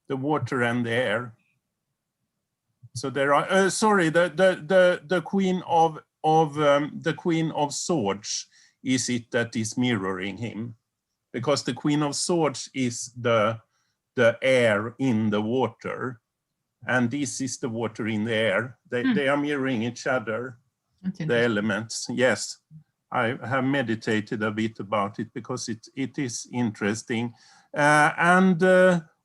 [SPEAKER 7] the water and the air. So there are sorry, the Queen of Swords is it that is mirroring him, because the Queen of Swords is the air in the water, and this is the water in the air. They are mirroring each other, the elements. Yes, I have meditated a bit about it, because it is interesting.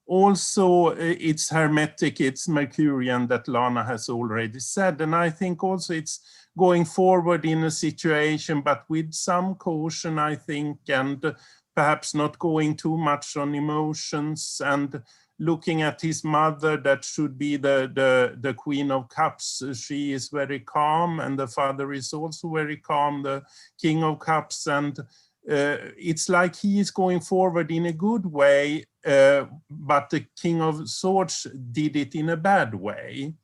[SPEAKER 7] Also it's hermetic, it's Mercurian, that Lana has already said. And I think also it's going forward in a situation, but with some caution, I think, and perhaps not going too much on emotions, and looking at his mother, that should be the Queen of Cups. She is very calm, and the father is also very calm, the King of Cups. And it's like he is going forward in a good way, but the King of Swords did it in a bad way.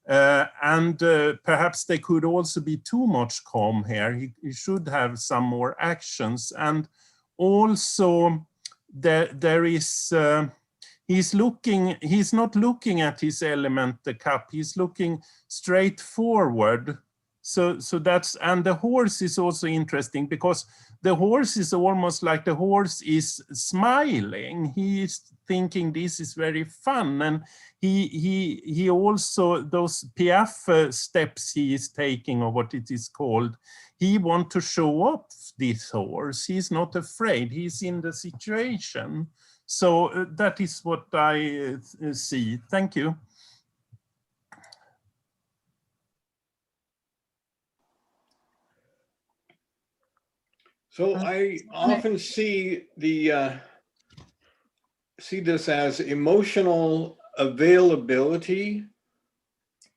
[SPEAKER 7] Perhaps they could also be too much calm here. He should have some more actions. And also there is, he's not looking at his element, the cup, he's looking straight forward. So that's, and the horse is also interesting, because the horse is almost like the horse is smiling. He is thinking this is very fun. And he also, those piaffe steps he is taking, or what it is called, he wants to show off this horse. He's not afraid, he's in the situation. So that is what I see. Thank you.
[SPEAKER 1] So I often see this as emotional availability,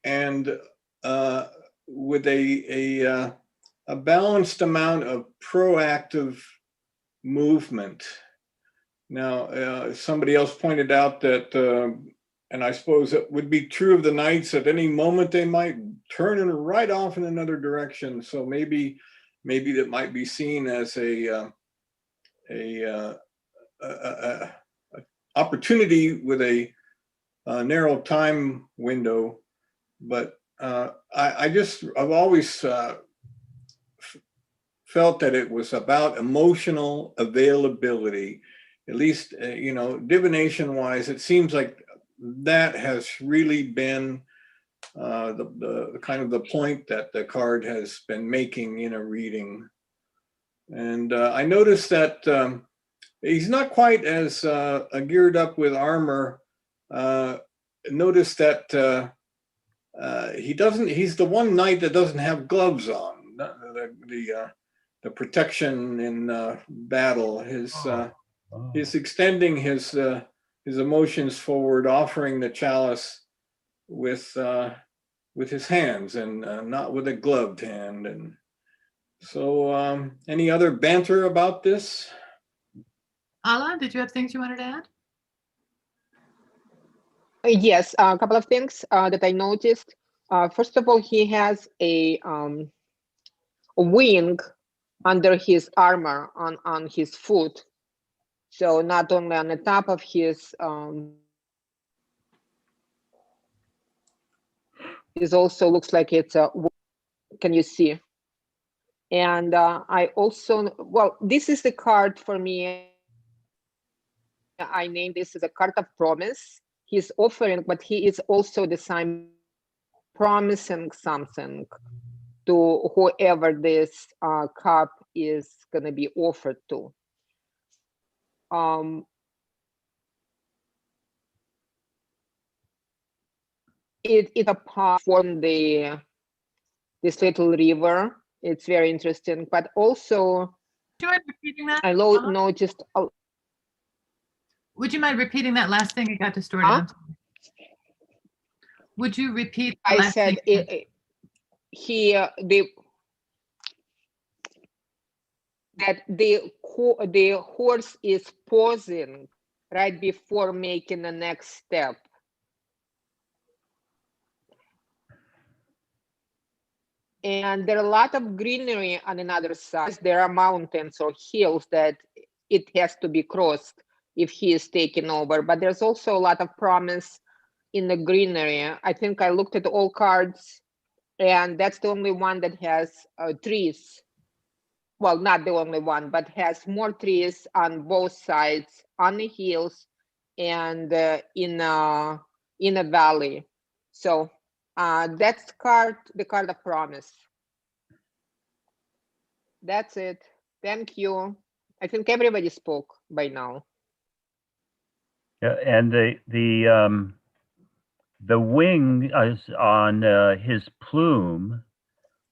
[SPEAKER 1] and with a balanced amount of proactive movement. Now, somebody else pointed out that, and I suppose it would be true of the knights, at any moment they might turn and right off in another direction. So maybe that might be seen as a opportunity with a narrow time window. But I've always felt that it was about emotional availability, at least, divination wise. It seems like that has really been the kind of the point that the card has been making in a reading. And I noticed that he's not quite as geared up with armor. Notice that he's the one knight that doesn't have gloves on. The protection in battle. He's extending his emotions forward, offering the chalice with his hands and not with a gloved hand. And so, any other banter about this?
[SPEAKER 3] Ala, did you have things you wanted to add?
[SPEAKER 6] Yes, a couple of things that I noticed. First of all, he has a wing under his armor on his foot. So not only on the top of his, it also looks like it's a, can you see? And I also, well, this is the card for me. I named this as a card of promise. He's offering, but he is also the same promising something to whoever this cup is going to be offered to. It apart from this little river. It's very interesting, but also
[SPEAKER 3] Do you mind repeating that?
[SPEAKER 6] I
[SPEAKER 3] Ala?
[SPEAKER 6] noticed.
[SPEAKER 3] Would you mind repeating that last thing? It got distorted.
[SPEAKER 6] Huh?
[SPEAKER 3] I'm sorry. Would you repeat the
[SPEAKER 6] I
[SPEAKER 3] last
[SPEAKER 6] said
[SPEAKER 3] thing?
[SPEAKER 6] The horse is pausing right before making the next step. And there are a lot of greenery on another side. There are mountains or hills that it has to be crossed if he is taking over. But there's also a lot of promise in the greenery. I think I looked at all cards, and that's the only one that has trees. Well, not the only one, but has more trees on both sides, on the hills and in a valley. So that's the card of promise. That's it. Thank you. I think everybody spoke by now.
[SPEAKER 5] Yeah, and the wing is on his plume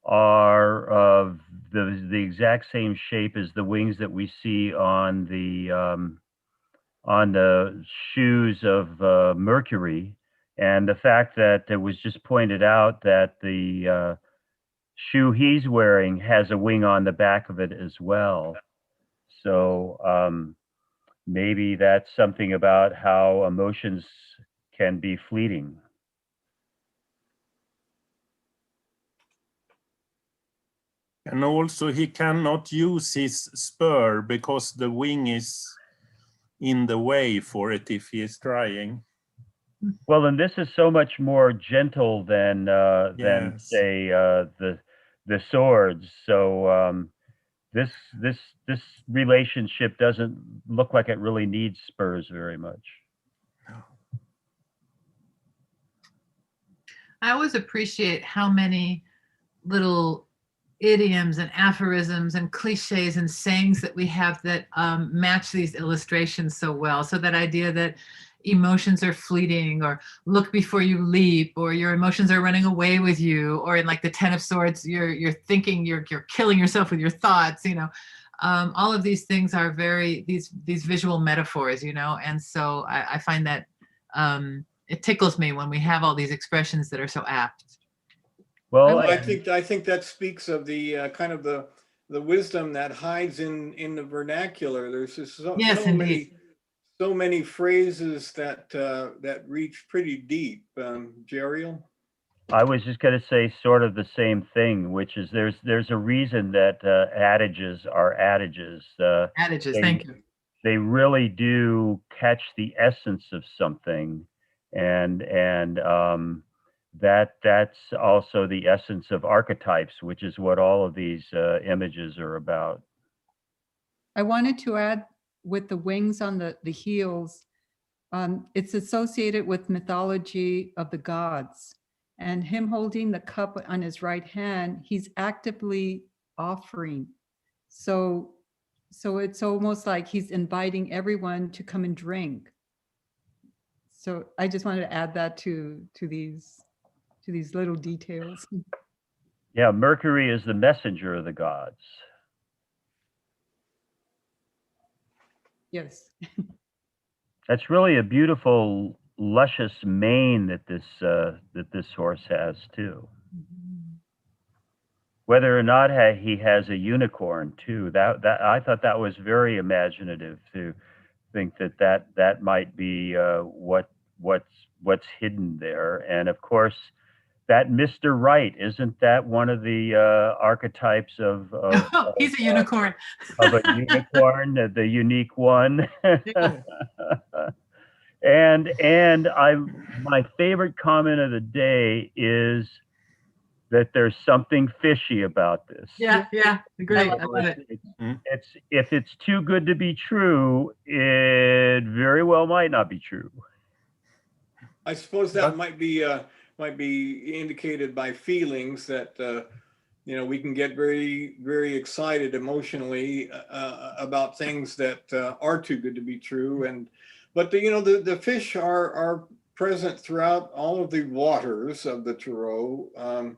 [SPEAKER 5] are of the exact same shape as the wings that we see on the shoes of Mercury. And the fact that it was just pointed out that the shoe he's wearing has a wing on the back of it as well. So maybe that's something about how emotions can be fleeting.
[SPEAKER 7] And also he cannot use his spur because the wing is in the way for it if he is trying.
[SPEAKER 5] Well, and this is so much more gentle than
[SPEAKER 7] Yes.
[SPEAKER 5] say the swords. So this relationship doesn't look like it really needs spurs very much.
[SPEAKER 3] I always appreciate how many little idioms and aphorisms and cliches and sayings that we have that match these illustrations so well. So that idea that emotions are fleeting, or look before you leap, or your emotions are running away with you, or in like the Ten of Swords, you're thinking you're killing yourself with your thoughts, all of these things are very these visual metaphors, and so I find that it tickles me when we have all these expressions that are so apt.
[SPEAKER 5] Well,
[SPEAKER 1] I think that speaks of the kind of the wisdom that hides in the vernacular. There's just
[SPEAKER 3] Yes,
[SPEAKER 1] so many
[SPEAKER 3] indeed.
[SPEAKER 1] so many phrases that that reach pretty deep. Jeriel?
[SPEAKER 5] I was just going to say sort of the same thing, which is there's a reason that adages are adages.
[SPEAKER 3] Adages,
[SPEAKER 5] They
[SPEAKER 3] thank you.
[SPEAKER 5] they really do catch the essence of something, and that's also the essence of archetypes, which is what all of these images are about.
[SPEAKER 4] I wanted to add with the wings on the heels, it's associated with mythology of the gods. And him holding the cup on his right hand, he's actively offering. So it's almost like he's inviting everyone to come and drink. So I just wanted to add that to these little details.
[SPEAKER 5] Yeah, Mercury is the messenger of the gods.
[SPEAKER 4] Yes.
[SPEAKER 5] That's really a beautiful, luscious mane that this horse has too. Whether or not he has a unicorn too, that I thought that was very imaginative to think that might be what's hidden there. And of course, that Mr. Right, isn't that one of the archetypes of
[SPEAKER 3] He's a unicorn.
[SPEAKER 5] of a unicorn, the unique one? And my favorite comment of the day is that there's something fishy about this.
[SPEAKER 3] Yeah, great. I love it.
[SPEAKER 5] It's if it's too good to be true, it very well might not be true.
[SPEAKER 1] I suppose that might be indicated by feelings that we can get very, very excited emotionally about things that are too good to be true. But the fish are present throughout all of the waters of the Tarot.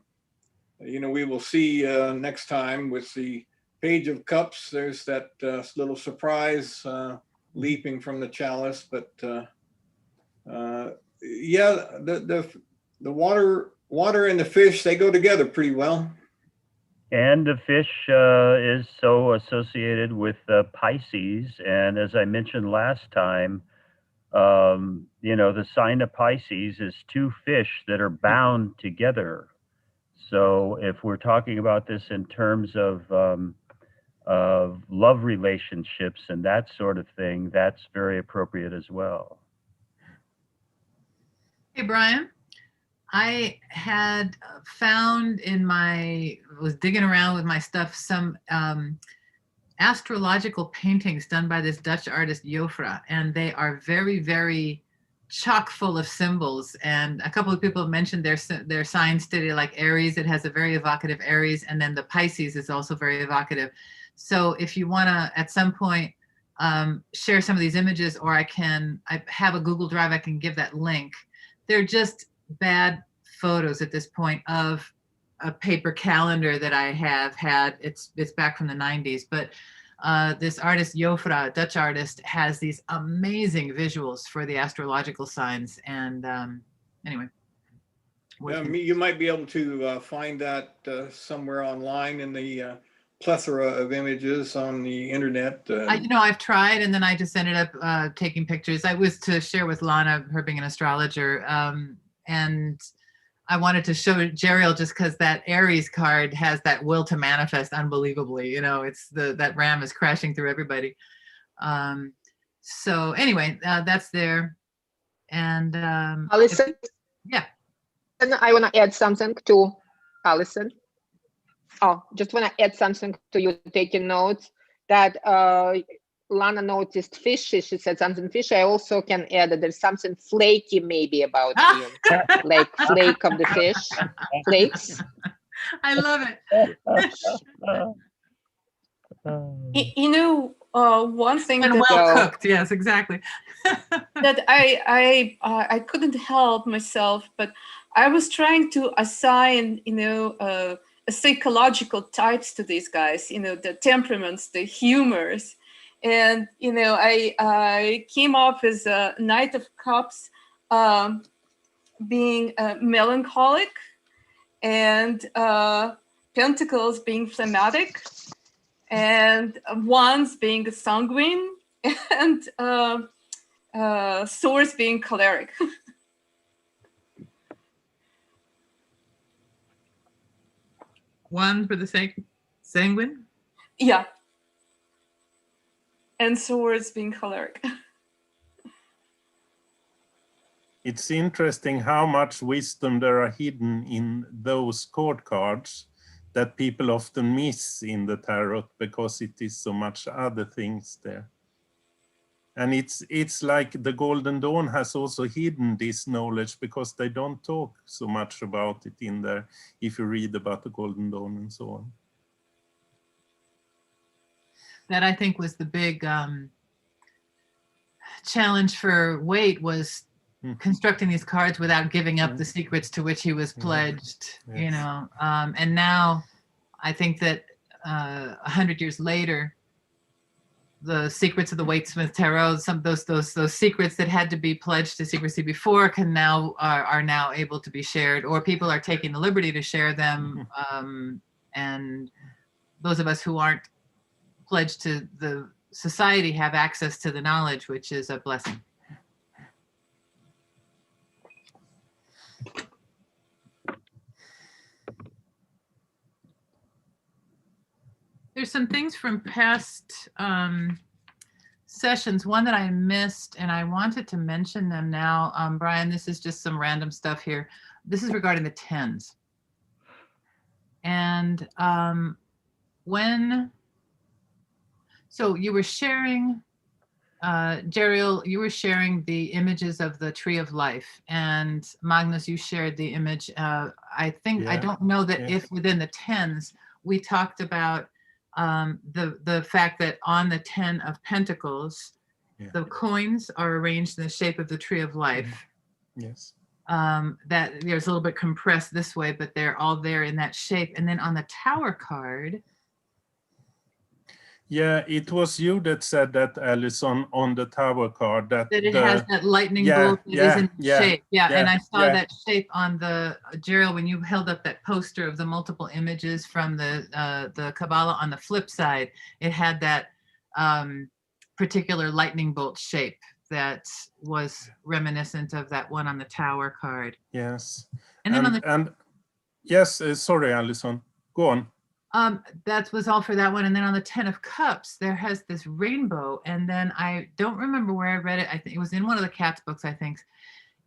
[SPEAKER 1] We will see next time with the Page of Cups, there's that little surprise leaping from the chalice. But yeah, the water and the fish, they go together pretty well.
[SPEAKER 5] And the fish is so associated with Pisces. And as I mentioned last time, the sign of Pisces is two fish that are bound together. So if we're talking about this in terms of love relationships and that sort of thing, that's very appropriate as well.
[SPEAKER 3] Hey, Brian, I had found was digging around with my stuff, some astrological paintings done by this Dutch artist Jofra, and they are very, very chock full of symbols. And a couple of people have mentioned their signs today, like Aries. It has a very evocative Aries, and then the Pisces is also very evocative. So if you want to, at some point, share some of these images, or I have a Google Drive, I can give that link. They're just bad photos at this point of a paper calendar that I have had. It's back from the 90s, but this artist Jofra, Dutch artist, has these amazing visuals for the astrological signs. And anyway,
[SPEAKER 1] you might be able to find that somewhere online in the plethora of images on the internet.
[SPEAKER 3] I've tried, and then I just ended up taking pictures. I was to share with Lana, her being an astrologer, and I wanted to show Jeriel just because that Aries card has that will to manifest unbelievably. It's that ram is crashing through everybody. So anyway, that's there. And
[SPEAKER 6] Allison,
[SPEAKER 3] yeah.
[SPEAKER 6] And I want to add something to Allison. Oh, just want to add something to you taking notes that Lana noticed fishy. She said something fishy. I also can add that there's something flaky maybe about him, like flake of the fish, flakes.
[SPEAKER 3] I love
[SPEAKER 8] it. One thing
[SPEAKER 3] and
[SPEAKER 8] that,
[SPEAKER 3] well cooked. Yes, exactly.
[SPEAKER 8] that I couldn't help myself, but I was trying to assign, psychological types to these guys, the temperaments, the humors. And, I came up as a Knight of Cups being melancholic, and Pentacles being phlegmatic, and Wands being sanguine, and Swords being choleric.
[SPEAKER 3] One for the sanguine.
[SPEAKER 8] Yeah. And swords being choleric.
[SPEAKER 7] It's interesting how much wisdom there are hidden in those court cards that people often miss in the tarot because it is so much other things there. And it's like the Golden Dawn has also hidden this knowledge because they don't talk so much about it in there if you read about the Golden Dawn and so on.
[SPEAKER 3] That I think was the big challenge for Waite, was constructing these cards without giving up the secrets to which he was pledged, you
[SPEAKER 7] Yes.
[SPEAKER 3] know. And now I think that 100 years later, the secrets of the Waite-Smith Tarot, some of those secrets that had to be pledged to secrecy before are now able to be shared, or people are taking the liberty to share them. And those of us who aren't pledged to the society have access to the knowledge, which is a blessing. There's some things from past sessions, one that I missed, and I wanted to mention them now. Brian, this is just some random stuff here. This is regarding the tens. And so you were sharing, Jeriel, you were sharing the images of the Tree of Life, and Magnus, you shared the image. I think, I don't know that if within the tens, we talked about the fact that on the 10 of Pentacles, the coins are arranged in the shape of the Tree of Life.
[SPEAKER 7] Yes.
[SPEAKER 3] That there's a little bit compressed this way, but they're all there in that shape. And then on the Tower card.
[SPEAKER 7] Yeah, it was you that said that, Alice, on the Tower card. That
[SPEAKER 3] it has that lightning bolt that is in shape. Yeah, and I saw that shape on the, Jeriel, when you held up that poster of the multiple images from the Kabbalah on the flip side, it had that particular lightning bolt shape that was reminiscent of that one on the Tower card.
[SPEAKER 7] Yes.
[SPEAKER 3] And then
[SPEAKER 7] yes, sorry, Alison, go on.
[SPEAKER 3] That was all for that one. And then on the 10 of Cups, there has this rainbow. And then I don't remember where I read it. I think it was in one of the Katz books, I think.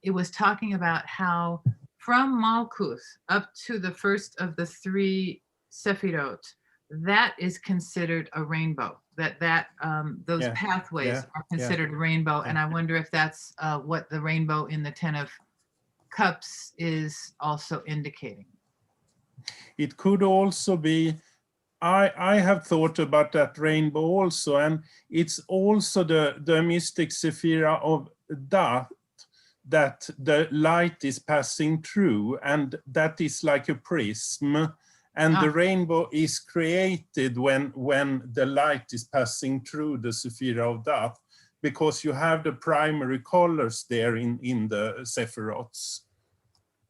[SPEAKER 3] It was talking about how from Malkuth up to the first of the 3 Sephirot, that is considered a rainbow. Those pathways are considered a rainbow. And I wonder if that's what the rainbow in the 10 of Cups is also indicating.
[SPEAKER 7] It could also be, I have thought about that rainbow also, and it's also the mystic Sephira of Da'at, that the light is passing through, and that is like a prism, and the rainbow is created when the light is passing through the Sephira of Da'at, because you have the primary colors there in the Sephiroths.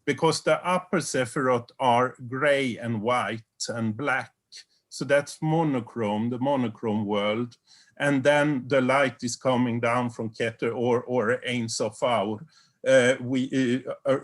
[SPEAKER 7] Because the upper Sephirot are gray and white and black. So that's monochrome, the monochrome world. And then the light is coming down from Keter or Ein Sof Aur,